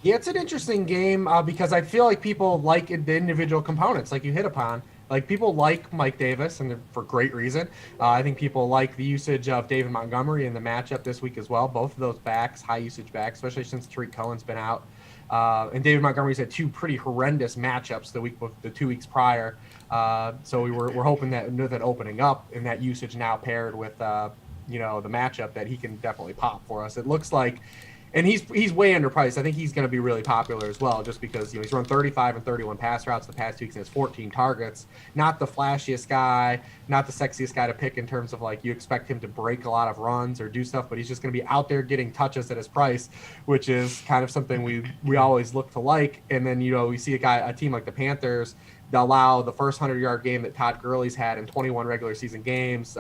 Yeah, it's an interesting game because I feel like people like the individual components, like you hit upon. Like, people like Mike Davis, and for great reason. I think people like the usage of David Montgomery in the matchup this week as well. Both of those backs, high usage backs, especially since Tariq Cohen's been out. And David Montgomery's had 2 pretty horrendous matchups the 2 weeks prior. So we're hoping that opening up and that usage now paired with the matchup, that he can definitely pop for us. It looks like. And he's way underpriced. I think he's going to be really popular as well, just because he's run 35 and 31 pass routes the past 2 weeks and has 14 targets. Not the flashiest guy, not the sexiest guy to pick in terms of like you expect him to break a lot of runs or do stuff, but he's just going to be out there getting touches at his price, which is kind of something we always look to like. And then we see a team like the Panthers. They allow the first 100-yard game that Todd Gurley's had in 21 regular season games.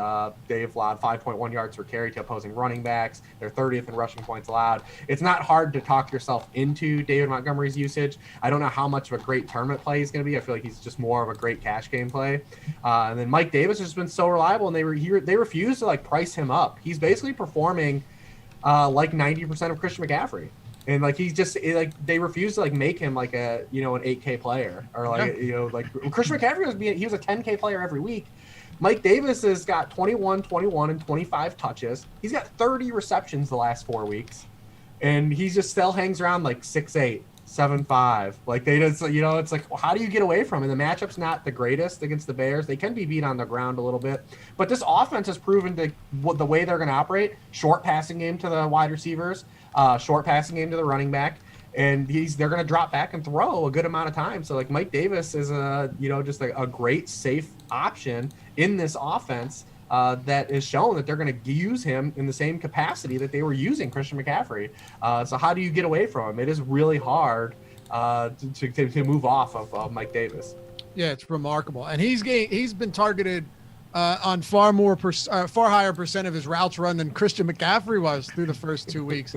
They've allowed 5.1 yards per carry to opposing running backs. They're 30th in rushing points allowed. It's not hard to talk yourself into David Montgomery's usage. I don't know how much of a great tournament play he's going to be. I feel like he's just more of a great cash game play. And then Mike Davis has been so reliable, and they refuse to price him up. He's basically performing like 90% of Christian McCaffrey. And he's just they refuse to make him like a an 8K player or Christian McCaffrey he was a 10K player every week. Mike Davis has got 21, and 25 touches. He's got 30 receptions the last 4 weeks, and he just still hangs around 6'8", 7'5". They just it's like, well, how do you get away from him? And the matchup's not the greatest against the Bears. They can be beat on the ground a little bit, but this offense has proven the way they're going to operate: short passing game to the wide receivers. Short passing game to the running back, and they're going to drop back and throw a good amount of time. So Mike Davis is just a great safe option in this offense that is shown that they're going to use him in the same capacity that they were using Christian McCaffrey. So how do you get away from him? It is really hard to move off of Mike Davis. Yeah, it's remarkable, and he's been targeted on far higher percent of his routes run than Christian McCaffrey was through the first 2 weeks.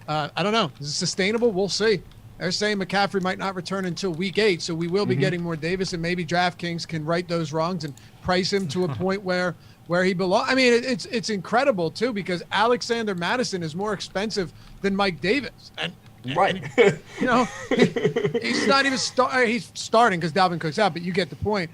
I don't know. Is it sustainable? We'll see. They're saying McCaffrey might not return until week 8, so we will be getting more Davis, and maybe DraftKings can right those wrongs and price him to a point where he belongs. I mean, it's incredible too, because Alexander Madison is more expensive than Mike Davis, and right. He's not even he's starting because Dalvin Cook's out, but you get the point.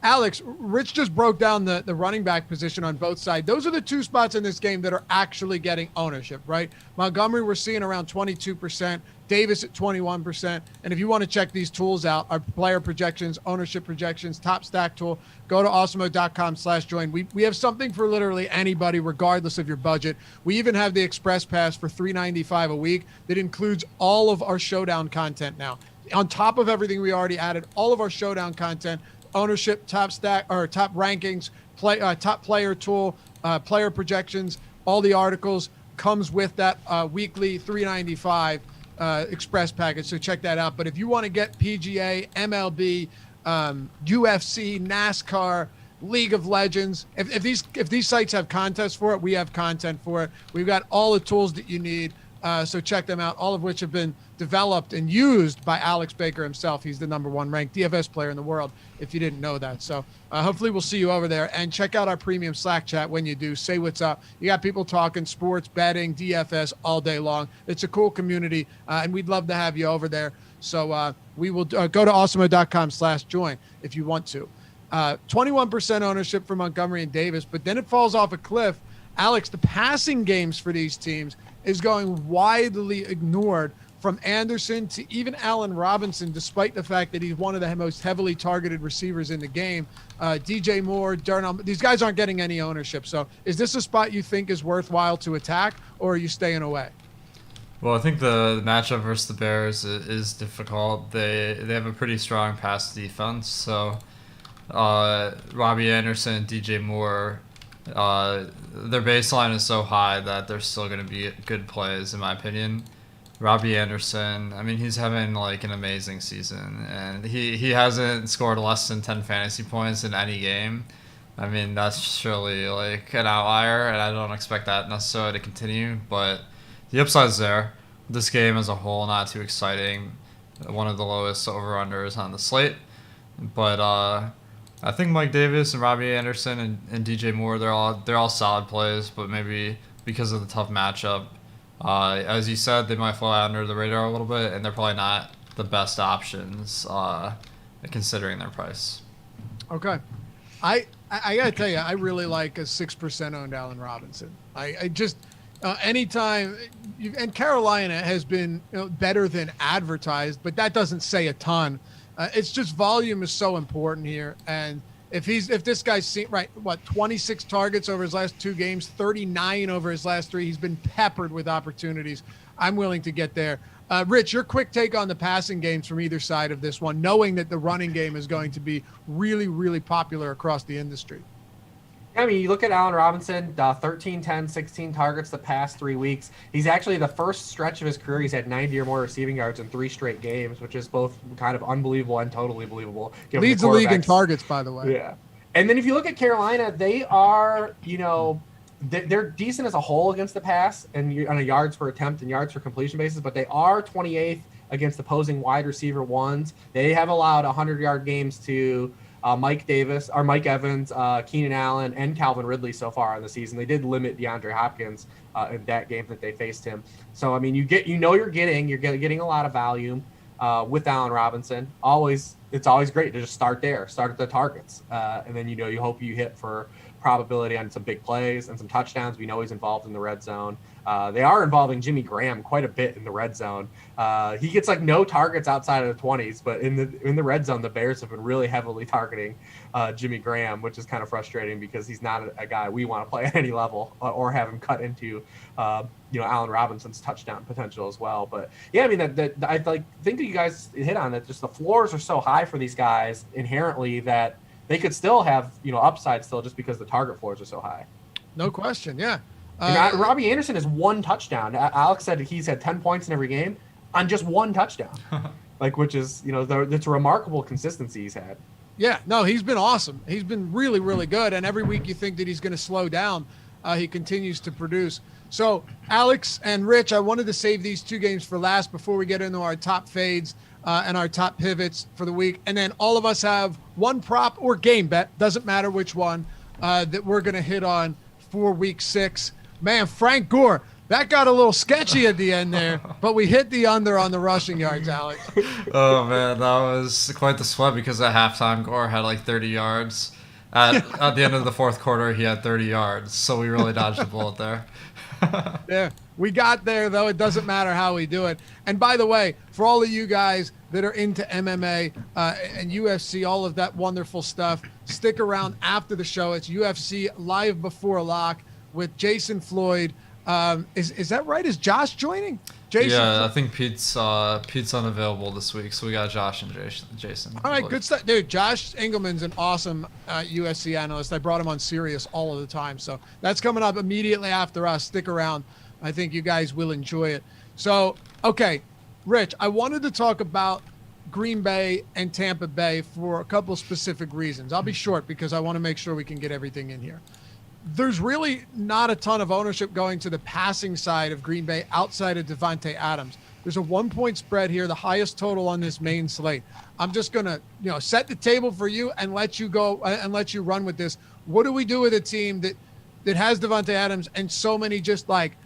Alex, Rich just broke down the running back position on both sides. Those are the two spots in this game that are actually getting ownership, right? Montgomery, we're seeing around 22%, Davis at 21%. And if you want to check these tools out, our player projections, ownership projections, top stack tool, go to awesemo.com/join. We have something for literally anybody, regardless of your budget. We even have the Express Pass for $3.95 a week that includes all of our Showdown content now. On top of everything we already added, all of our Showdown content, ownership, top stack or top rankings, top player tool, player projections, all the articles comes with that weekly $3.95 Express package. So check that out. But if you want to get PGA, MLB, UFC, NASCAR, League of Legends, if these sites have contests for it, we have content for it. We've got all the tools that you need. So check them out, all of which have been developed and used by Alex Baker himself. He's the #1 ranked DFS player in the world, if you didn't know that. So hopefully we'll see you over there. And check out our premium Slack chat when you do. Say what's up. You got people talking sports, betting, DFS all day long. It's a cool community, and we'd love to have you over there. So we will go to awesemo.com/join if you want to. 21% ownership for Montgomery and Davis, but then it falls off a cliff. Alex, the passing games for these teams is going widely ignored, from Anderson to even Allen Robinson, despite the fact that he's one of the most heavily targeted receivers in the game. DJ Moore, Darnell, these guys aren't getting any ownership. So is this a spot you think is worthwhile to attack, or are you staying away? Well, I think the matchup versus the Bears is difficult. They have a pretty strong pass defense. So Robbie Anderson, DJ Moore, their baseline is so high that they're still going to be good plays, in my opinion. Robbie Anderson, I mean, he's having like an amazing season, and he hasn't scored less than 10 fantasy points in any game. I mean, that's surely like an outlier, and I don't expect that necessarily to continue, but the upside's there. This game as a whole, not too exciting. One of the lowest over-unders on the slate, but I think Mike Davis and Robbie Anderson and DJ Moore, they're all solid plays, but maybe because of the tough matchup, as you said, they might fly under the radar a little bit, and they're probably not the best options considering their price. Okay. I gotta tell you, I really like a 6% owned Allen Robinson. I just anytime, and Carolina has been better than advertised, but that doesn't say a ton. It's just volume is so important here, and if this guy's seen 26 targets over his last 2 games, 39 over his last 3, he's been peppered with opportunities. I'm willing to get there. Rich, your quick take on the passing games from either side of this one, knowing that the running game is going to be really, really popular across the industry. I mean, you look at Allen Robinson, 13, 10, 16 targets the past 3 weeks. He's actually the first stretch of his career. He's had 90 or more receiving yards in 3 straight games, which is both kind of unbelievable and totally believable. Leads the league in targets, by the way. Yeah. And then if you look at Carolina, they are, they're decent as a whole against the pass and on a yards per attempt and yards per completion basis, but they are 28th against opposing wide receiver ones. They have allowed 100-yard games to Mike Davis, or Mike Evans, Keenan Allen, and Calvin Ridley so far on the season. They did limit DeAndre Hopkins in that game that they faced him. So I mean, you're getting a lot of value with Allen Robinson. It's always great to just start at the targets, and then you hope you hit for probability on some big plays and some touchdowns. We know he's involved in the red zone. They are involving Jimmy Graham quite a bit in the red zone. He gets like no targets outside of the 20s, but in the red zone, the Bears have been really heavily targeting Jimmy Graham, which is kind of frustrating because he's not a guy we want to play at any level or have him cut into Allen Robinson's touchdown potential as well. But yeah, I mean I think that you guys hit on it. Just the floors are so high for these guys inherently that they could still have upside still just because the target floors are so high. No question, yeah. Robbie Anderson has 1 touchdown. Alex said he's had 10 points in every game on just 1 touchdown, which is that's a remarkable consistency he's had. Yeah, no, he's been awesome. He's been really, really good. And every week you think that he's going to slow down, he continues to produce. So Alex and Rich, I wanted to save these 2 games for last before we get into our top fades and our top pivots for the week. And then all of us have one prop or game bet, doesn't matter which one, that we're going to hit on for week 6. Man, Frank Gore, That got a little sketchy at the end there, but we hit the under on the rushing yards, Alex. Oh man, that was quite the sweat because at halftime Gore had like 30 yards. At the end of the fourth quarter, he had 30 yards. So we really dodged the bullet there. Yeah, we got there, though. It doesn't matter how we do it. And by the way, for all of you guys that are into MMA and UFC, all of that wonderful stuff, stick around after the show. It's UFC Live Before Lock with Jason Floyd. Is that right? Is Josh joining? Jason? Yeah, I think Pete's unavailable this week, so we got Josh and Jason. All right, good stuff. Dude, Josh Engelman's an awesome USC analyst. I brought him on Sirius all of the time. So that's coming up immediately after us. Stick around. I think you guys will enjoy it. So, okay, Rich, I wanted to talk about Green Bay and Tampa Bay for a couple specific reasons. I'll be short because I want to make sure we can get everything in here. There's really not a ton of ownership going to the passing side of Green Bay outside of Devontae Adams. There's a 1-point spread here, the highest total on this main slate. I'm just going to, set the table for you and let you go and let you run with this. What do we do with a team that has Devontae Adams and so many just like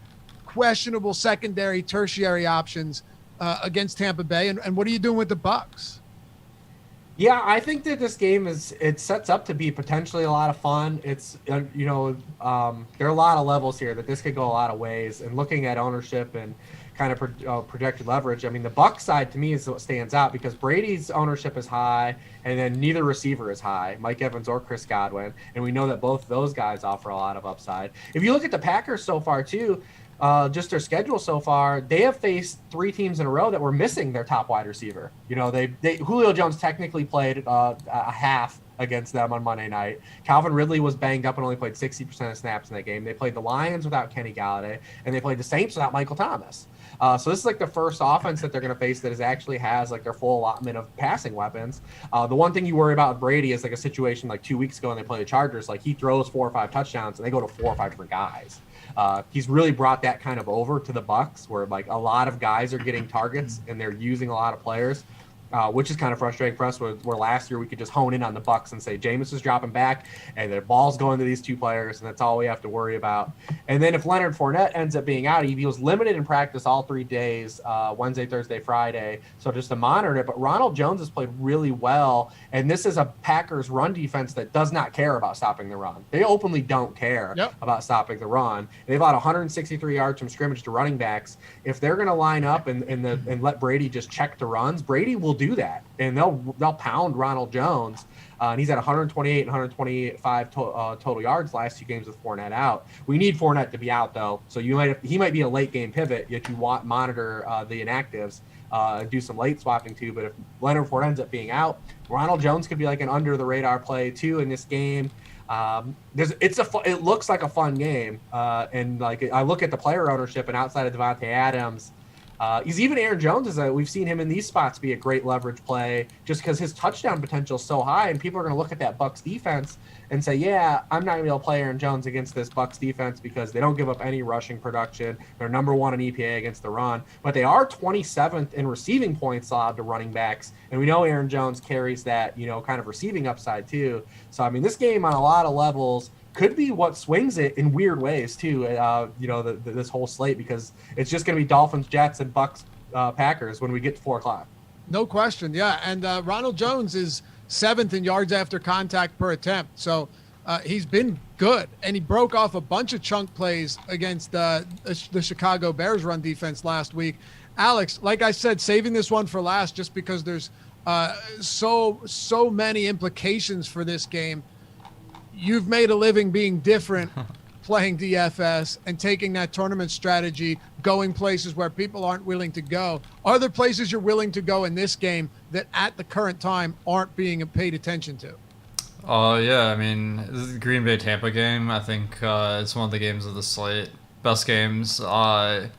questionable secondary, tertiary options against Tampa Bay? And what are you doing with the Bucs? Yeah, I think that this game it sets up to be potentially a lot of fun. It's there are a lot of levels here that this could go a lot of ways. And looking at ownership and kind of projected leverage, I mean, the Bucs side to me is what stands out because Brady's ownership is high, and then neither receiver is high, Mike Evans or Chris Godwin, and we know that both those guys offer a lot of upside. If you look at the Packers so far too. Just their schedule so far, they have faced 3 teams in a row that were missing their top wide receiver. Julio Jones technically played a half against them on Monday night. Calvin Ridley was banged up and only played 60% of snaps in that game. They played the Lions without Kenny Galladay, and they played the Saints without Michael Thomas. So this is like the first offense that they're going to face that actually has like their full allotment of passing weapons. The one thing you worry about with Brady is like a situation like 2 weeks ago when they play the Chargers, like he throws 4 or 5 touchdowns and they go to 4 or 5 different guys. He's really brought that kind of over to the Bucs, where like a lot of guys are getting targets and they're using a lot of players. which is kind of frustrating for us. Where last year we could just hone in on the Bucs and say Jameson is dropping back and the ball's going to these two players, and that's all we have to worry about. And then if Leonard Fournette ends up being out, he was limited in practice all 3 days, Wednesday, Thursday, Friday. So just to monitor it. But Ronald Jones has played really well, and this is a Packers run defense that does not care about stopping the run. They openly don't care about stopping the run. They've allowed 163 yards from scrimmage to running backs. If they're going to line up and let Brady just check the runs, Brady will do that, and they'll pound Ronald Jones. And he's at 128 and 125 total yards last 2 games with Fournette out. We need Fournette to be out though, so he might be a late game pivot. Yet you monitor the inactives, do some late swapping too. But if Leonard Fournette ends up being out, Ronald Jones could be like an under the radar play too in this game. It looks like a fun game, and like I look at the player ownership, and outside of Devontae Adams, he's even Aaron Jones we've seen him in these spots be a great leverage play just because his touchdown potential is so high, and people are going to look at that Bucs defense and say, yeah, I'm not going to be able to play Aaron Jones against this Bucs defense because they don't give up any rushing production. They're number 1 in EPA against the run, but they are 27th in receiving points allowed to running backs, and we know Aaron Jones carries that kind of receiving upside too. So I mean, this game on a lot of levels could be what swings it in weird ways too. This whole slate, because it's just going to be Dolphins, Jets, and Bucs, Packers when we get to 4:00. No question, yeah. And Ronald Jones is 7th in yards after contact per attempt, so he's been good. And he broke off a bunch of chunk plays against the Chicago Bears run defense last week. Alex, like I said, saving this one for last just because there's so many implications for this game. You've made a living being different playing DFS and taking that tournament strategy, going places where people aren't willing to go. Are there places you're willing to go in this game that at the current time aren't being paid attention to? Yeah, I mean, this is the Green Bay Tampa game. I think it's one of the games of the slate. Best games. Aaron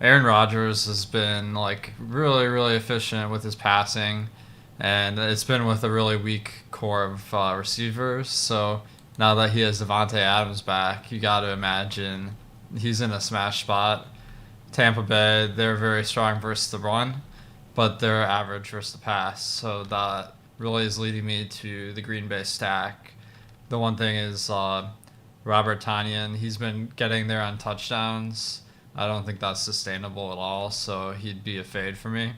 Rodgers has been like really, really efficient with his passing, and it's been with a really weak core of receivers. So now that he has Devontae Adams back, you got to imagine he's in a smash spot. Tampa Bay, they're very strong versus the run, but they're average versus the pass. So that really is leading me to the Green Bay stack. The one thing is Robert Tonyan. He's been getting there on touchdowns. I don't think that's sustainable at all, so he'd be a fade for me.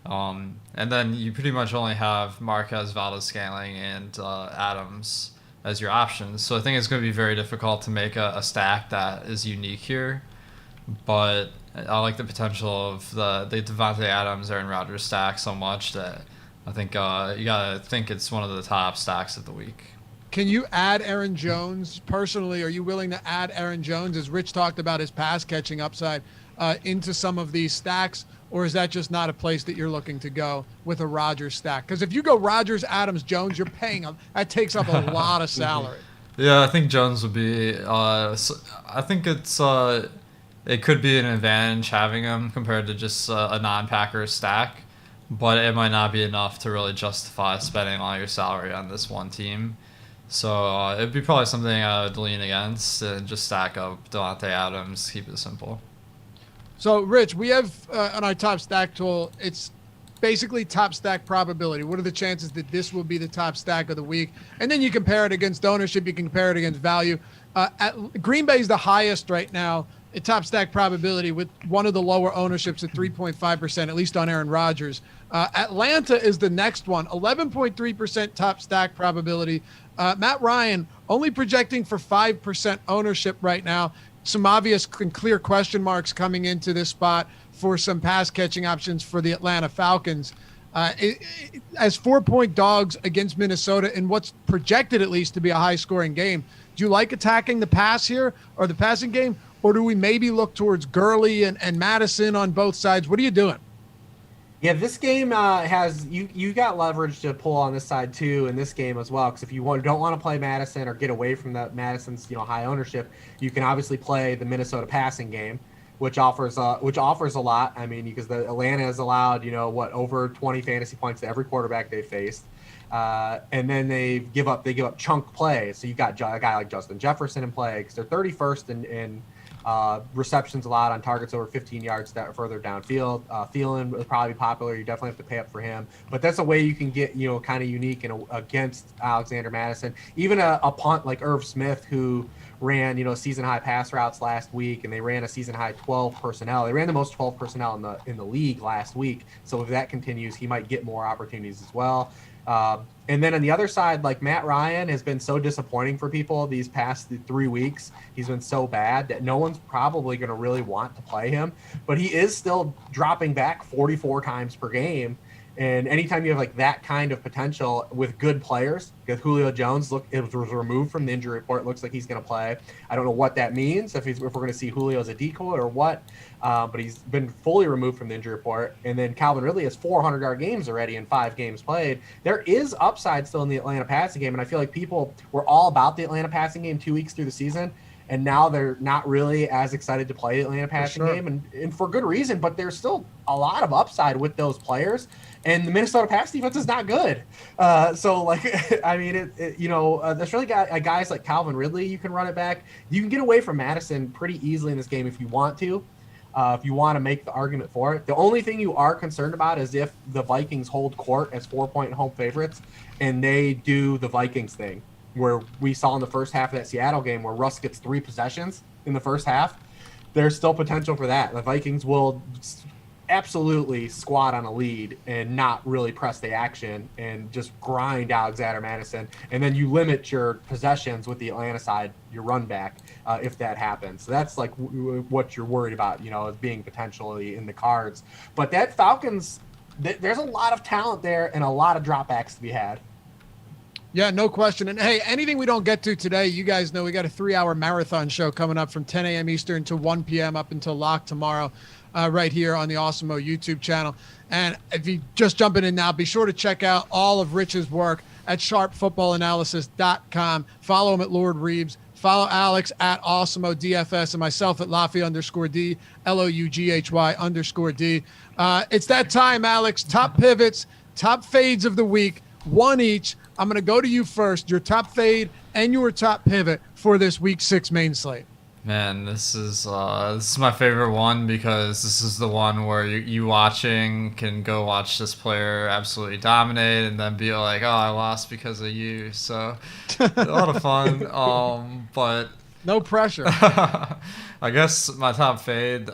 And then you pretty much only have Marquez, Valdez-Scantling, and Adams as your options. So I think it's going to be very difficult to make a stack that is unique here. But I like the potential of the Devontae Adams, Aaron Rodgers stack so much that I think you got to think it's one of the top stacks of the week. Can you add Aaron Jones? Personally, are you willing to add Aaron Jones, as Rich talked about his pass-catching upside, into some of these stacks? Or is that just not a place that you're looking to go with a Rodgers stack? Because if you go Rodgers, Adams, Jones, you're paying them. That takes up a lot of salary. Yeah, I think Jones would be. I think it could be an advantage having him compared to just a non-Packers stack, but it might not be enough to really justify spending all your salary on this one team. So it'd be probably something I would lean against and just stack up Devontae Adams, keep it simple. So, Rich, we have on our top stack tool, it's basically top stack probability. What are the chances that this will be the top stack of the week? And then you compare it against ownership. You can compare it against value. Green Bay is the highest right now at top stack probability with one of the lower ownerships at 3.5%, at least on Aaron Rodgers. Atlanta is the next one, 11.3% top stack probability. Matt Ryan only projecting for 5% ownership right now. Some obvious and clear question marks coming into this spot for some pass catching options for the Atlanta Falcons. As 4-point dogs against Minnesota in what's projected at least to be a high scoring game, do you like attacking the pass here or the passing game? Or do we maybe look towards Gurley and Madison on both sides? What are you doing? Yeah, this game has you got leverage to pull on this side too in this game as well. Because if you don't want to play Madison or get away from the Madison's high ownership, you can obviously play the Minnesota passing game, which offers a lot. I mean, because the Atlanta has allowed over 20 fantasy points to every quarterback they faced, and then they give up chunk plays. So you got a guy like Justin Jefferson in play because they're 31st in receptions allowed on targets over 15 yards further downfield. Thielen was probably popular. You definitely have to pay up for him. But that's a way you can get, kind of unique and against Alexander Madison. Even a punt like Irv Smith, who ran, season high pass routes last week, and they ran a season high 12 personnel. They ran the most 12 personnel in the league last week. So if that continues, he might get more opportunities as well. And then on the other side, like Matt Ryan has been so disappointing for people these past 3 weeks. He's been so bad that no one's probably going to really want to play him. But he is still dropping back 44 times per game. And anytime you have like that kind of potential with good players, because Julio Jones was removed from the injury report, looks like he's going to play. I don't know what that means, if we're going to see Julio as a decoy or what, but he's been fully removed from the injury report. And then Calvin Ridley has 400-yard games already in 5 games played. There is upside still in the Atlanta passing game, and I feel like people were all about the Atlanta passing game 2 weeks through the season, and now they're not really as excited to play the Atlanta passing game, and for good reason, but there's still a lot of upside with those players. And the Minnesota pass defense is not good. So, like, I mean, there's really guys like Calvin Ridley, you can run it back. You can get away from Madison pretty easily in this game if you want to, if you want to make the argument for it. The only thing you are concerned about is if the Vikings hold court as 4-point home favorites and they do the Vikings thing, where we saw in the first half of that Seattle game where Russ gets 3 possessions in the first half. There's still potential for that. The Vikings will absolutely squat on a lead and not really press the action and just grind Alexander Madison. And then you limit your possessions with the Atlanta side, your run back, if that happens. So that's like what you're worried about, as being potentially in the cards. But that Falcons, there's a lot of talent there and a lot of dropbacks to be had. Yeah, no question. And hey, anything we don't get to today, you guys know we got a 3-hour marathon show coming up from 10 a.m. Eastern to 1 p.m. up until lock tomorrow, right here on the Awesemo YouTube channel. And if you just jumping in now, be sure to check out all of Rich's work at sharpfootballanalysis.com. Follow him at Lord Reeves. Follow Alex at Awesemo DFS and myself at Laffy_D, LOUGHY_D. It's that time, Alex. Top pivots, top fades of the week, one each. I'm going to go to you first, your top fade and your top pivot for this week 6 main slate. Man, this is my favorite one because this is the one where you watching can go watch this player absolutely dominate and then be like, oh, I lost because of you. So a lot of fun. But No pressure. I guess my top fade,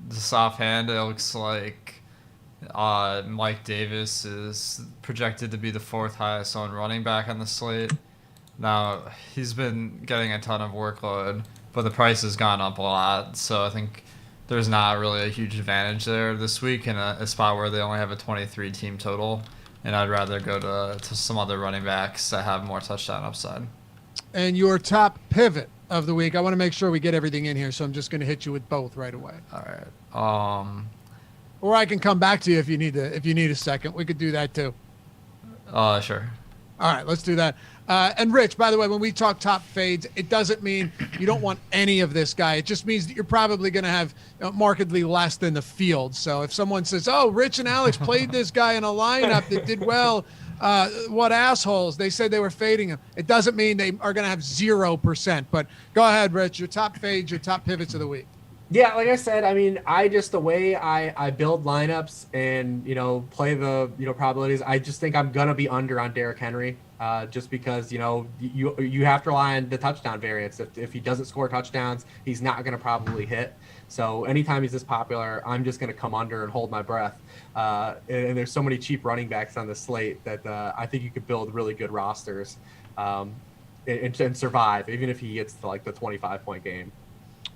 just offhand, it looks like Mike Davis is projected to be the 4th highest owned running back on the slate. Now, he's been getting a ton of workload, but the price has gone up a lot, so I think there's not really a huge advantage there this week in a spot where they only have a 23 team total, and I'd rather go to some other running backs that have more touchdown upside. And your top pivot of the week, I want to make sure we get everything in here, so I'm just going to hit you with both right away. All right. Or I can come back to you if you need a second. We could do that too. Sure. All right, let's do that. And Rich, by the way, when we talk top fades, it doesn't mean you don't want any of this guy. It just means that you're probably going to have markedly less than the field. So if someone says, oh, Rich and Alex played this guy in a lineup that did well, what assholes. They said they were fading him. It doesn't mean they are going to have 0%. But go ahead, Rich. Your top fades, your top pivots of the week. Yeah, like I said, I mean, the way I build lineups and, play the, probabilities, I just think I'm going to be under on Derrick Henry, just because, you have to rely on the touchdown variance. If he doesn't score touchdowns, he's not going to probably hit. So anytime he's this popular, I'm just going to come under and hold my breath. And there's so many cheap running backs on the slate that I think you could build really good rosters and survive, even if he gets to like the 25-point game.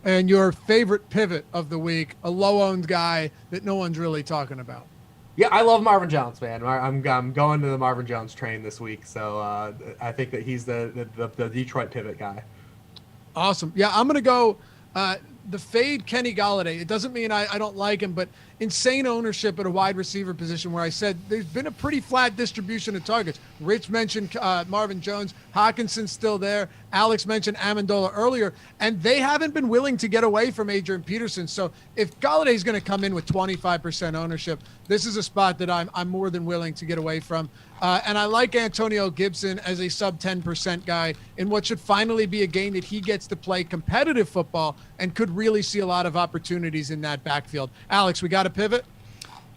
And your favorite pivot of the week, a low-owned guy that no one's really talking about. Yeah, I love Marvin Jones, man. I'm going to the Marvin Jones train this week, so I think that he's the Detroit pivot guy. Awesome. Yeah, I'm going to go the fade Kenny Golladay. It doesn't mean I don't like him, but insane ownership at a wide receiver position where I said there's been a pretty flat distribution of targets. Rich mentioned Marvin Jones. Hawkinson's still there. Alex mentioned Amendola earlier, and they haven't been willing to get away from Adrian Peterson. So if Galladay's going to come in with 25% ownership, this is a spot that I'm more than willing to get away from. And I like Antonio Gibson as a sub 10% guy in what should finally be a game that he gets to play competitive football and could really see a lot of opportunities in that backfield. Alex, we got a pivot?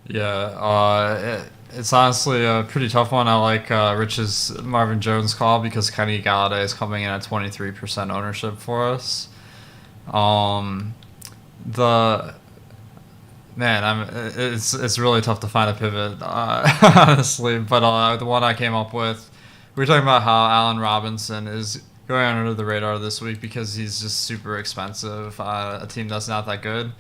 Yeah, it's honestly a pretty tough one. I like Rich's Marvin Jones call because Kenny Golladay is coming in at 23% ownership for us. It's really tough to find a pivot, honestly. But the one I came up with, we were talking about how Allen Robinson is going under the radar this week because he's just super expensive. A team that's not that good.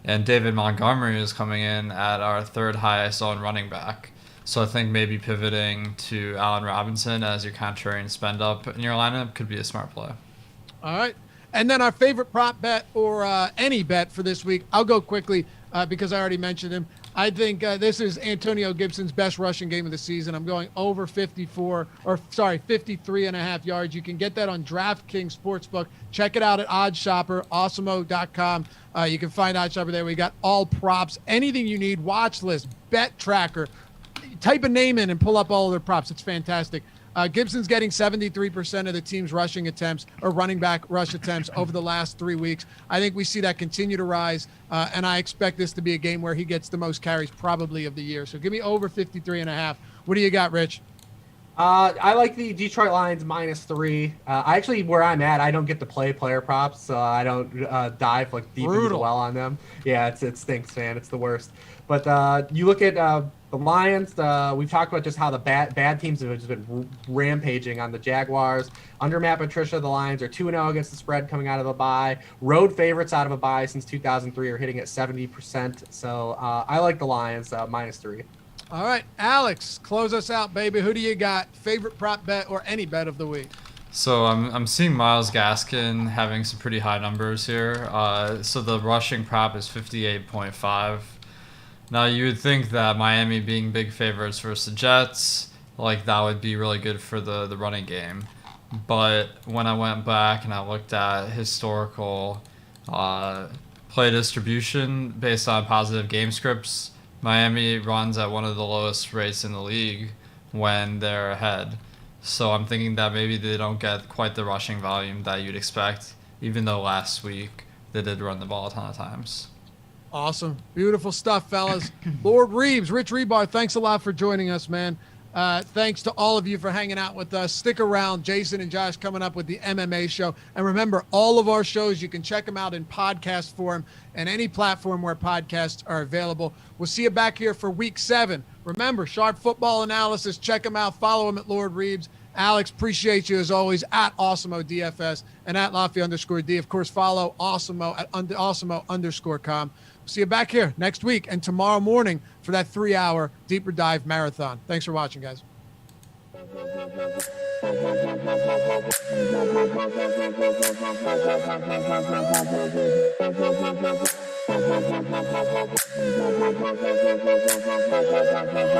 And David Montgomery is coming in at our 3rd highest owned running back. So I think maybe pivoting to Allen Robinson as your contrarian spend up in your lineup could be a smart play. All right. And then our favorite prop bet or any bet for this week, I'll go quickly because I already mentioned him. I think this is Antonio Gibson's best rushing game of the season. I'm going over 53.5 yards. You can get that on DraftKings Sportsbook. Check it out at OddsShopper, Awesemo.com. You can find OddsShopper there. We got all props, anything you need, watch list, bet tracker. Type a name in and pull up all of their props. It's fantastic. Gibson's getting 73% of the team's rushing attempts or running back rush attempts over the last 3 weeks. I think we see that continue to rise, and I expect this to be a game where he gets the most carries probably of the year. So give me over 53.5. What do you got, Rich? I like the Detroit Lions -3. I actually, where I'm at, I don't get to play player props, so I don't dive like deep into the well on them. Yeah, it stinks, man. It's the worst. But you look at the Lions. We've talked about just how the bad teams have just been rampaging on the Jaguars. Under Matt Patricia, the Lions are 2-0 against the spread coming out of a bye. Road favorites out of a bye since 2003 are hitting at 70%. So I like the Lions -3. All right, Alex, close us out, baby. Who do you got? Favorite prop bet or any bet of the week? So I'm seeing Myles Gaskin having some pretty high numbers here. So the rushing prop is 58.5. Now you would think that Miami being big favorites versus the Jets, like that would be really good for the running game. But when I went back and I looked at historical play distribution based on positive game scripts, Miami runs at one of the lowest rates in the league when they're ahead. So I'm thinking that maybe they don't get quite the rushing volume that you'd expect, even though last week they did run the ball a ton of times. Awesome. Beautiful stuff, fellas. Lord Reeves, Rich Hribar, thanks a lot for joining us, man. Thanks to all of you for hanging out with us. Stick around. Jason and Josh coming up with the MMA show. And remember, all of our shows, you can check them out in podcast form and any platform where podcasts are available. We'll see you back here for week 7. Remember, Sharp Football Analysis. Check them out. Follow him at Lord Reeves. Alex, appreciate you as always at Awesemo DFS and at Lafayette_D. Of course, follow Awesemo at Awesemo_com. See you back here next week and tomorrow morning for that 3-hour deeper dive marathon. Thanks for watching, guys.